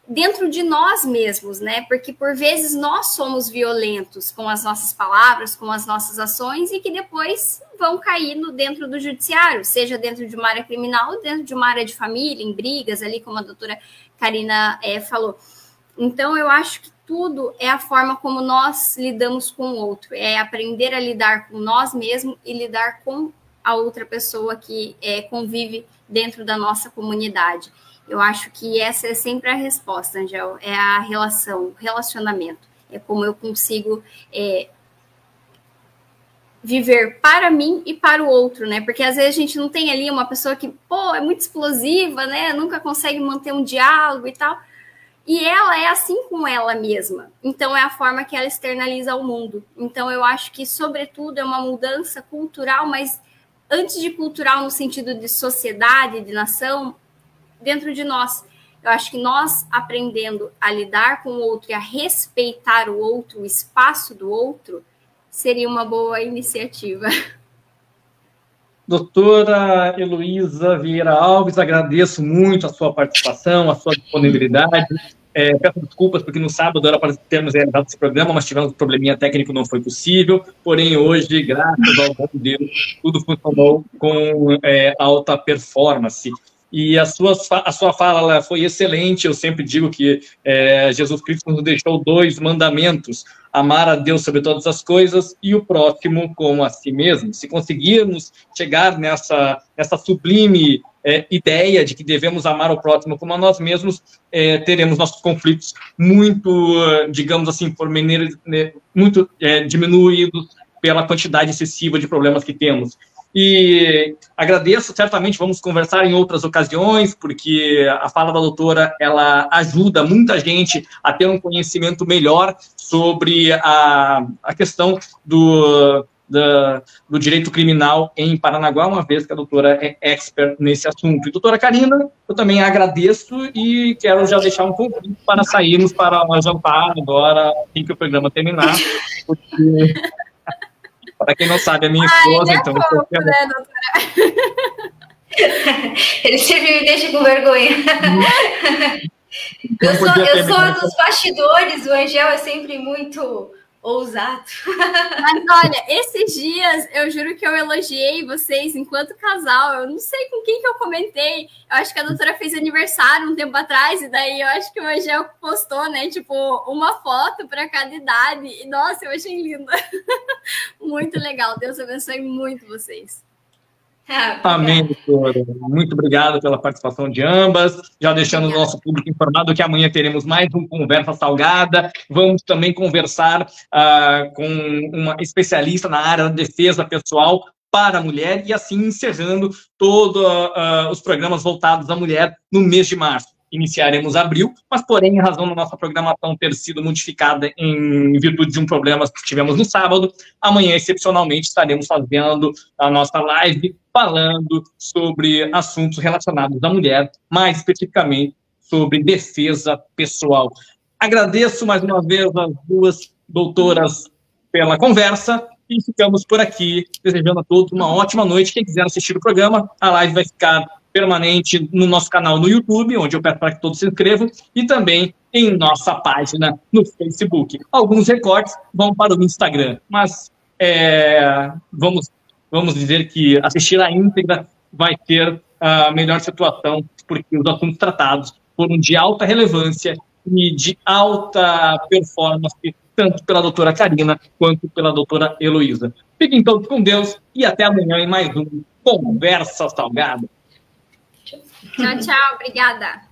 dentro de nós mesmos, né? Porque, por vezes, nós somos violentos com as nossas palavras, com as nossas ações, e que depois vão cair dentro do judiciário, seja dentro de uma área criminal ou dentro de uma área de família, em brigas ali, como a doutora Karina falou. Então, eu acho que tudo é a forma como nós lidamos com o outro, é aprender a lidar com nós mesmos e lidar com a outra pessoa que convive dentro da nossa comunidade. Eu acho que essa é sempre a resposta, Angel, é a relação, o relacionamento, é como eu consigo viver para mim e para o outro, né? Porque às vezes a gente não tem ali uma pessoa que, é muito explosiva, né? Nunca consegue manter um diálogo e tal. E ela é assim com ela mesma. Então, é a forma que ela externaliza ao mundo. Então, eu acho que, sobretudo, é uma mudança cultural, mas antes de cultural no sentido de sociedade, de nação, dentro de nós. Eu acho que nós, aprendendo a lidar com o outro e a respeitar o outro, o espaço do outro, seria uma boa iniciativa. Doutora Heloísa Vieira Alves, agradeço muito a sua participação, a sua disponibilidade. Peço desculpas porque no sábado era para termos realizado esse programa, mas tivemos um probleminha técnico, não foi possível. Porém, hoje, graças ao bom Deus, tudo funcionou com alta performance. E a sua fala ela foi excelente. Eu sempre digo que Jesus Cristo nos deixou 2 mandamentos: amar a Deus sobre todas as coisas e o próximo como a si mesmo. Se conseguirmos chegar nessa sublime ideia de que devemos amar o próximo como a nós mesmos, teremos nossos conflitos muito, digamos assim, por maneira muito diminuídos pela quantidade excessiva de problemas que temos. E agradeço, certamente vamos conversar em outras ocasiões, porque a fala da doutora, ela ajuda muita gente a ter um conhecimento melhor sobre a questão do direito criminal em Paranaguá, uma vez que a doutora é expert nesse assunto. E, doutora Karina, eu também agradeço e quero já deixar um convite para sairmos para uma jantar agora, assim que o programa terminar, porque... Para quem não sabe, a minha esposa, então... Pouco, né, doutora? Ele sempre me deixa com vergonha. Eu sou dos bastidores, o Angel é sempre muito ousado. Mas olha, esses dias eu juro que eu elogiei vocês enquanto casal. Eu não sei com quem que eu comentei. Eu acho que a doutora fez aniversário um tempo atrás, e daí eu acho que o Angel postou, né? Tipo, uma foto para cada idade. E nossa, eu achei linda. Muito legal. Deus abençoe muito vocês. Amém, doutora. Muito obrigado pela participação de ambas. Já deixando o nosso público informado que amanhã teremos mais um Conversa Salgada. Vamos também conversar com uma especialista na área da defesa pessoal para a mulher e assim encerrando todos os programas voltados à mulher no mês de março. Iniciaremos abril, mas porém, em razão da nossa programação ter sido modificada em virtude de um problema que tivemos no sábado, amanhã, excepcionalmente, estaremos fazendo a nossa live falando sobre assuntos relacionados à mulher, mais especificamente sobre defesa pessoal. Agradeço mais uma vez as 2 doutoras pela conversa e ficamos por aqui, desejando a todos uma ótima noite. Quem quiser assistir o programa, a live vai ficar permanente no nosso canal no YouTube, onde eu peço para que todos se inscrevam, e também em nossa página no Facebook. Alguns recortes vão para o Instagram, mas vamos dizer que assistir a íntegra vai ter a melhor situação, porque os assuntos tratados foram de alta relevância e de alta performance, tanto pela doutora Karina quanto pela doutora Heloísa. Fiquem todos com Deus e até amanhã em mais um Conversa Salgada. Tchau, tchau. Obrigada.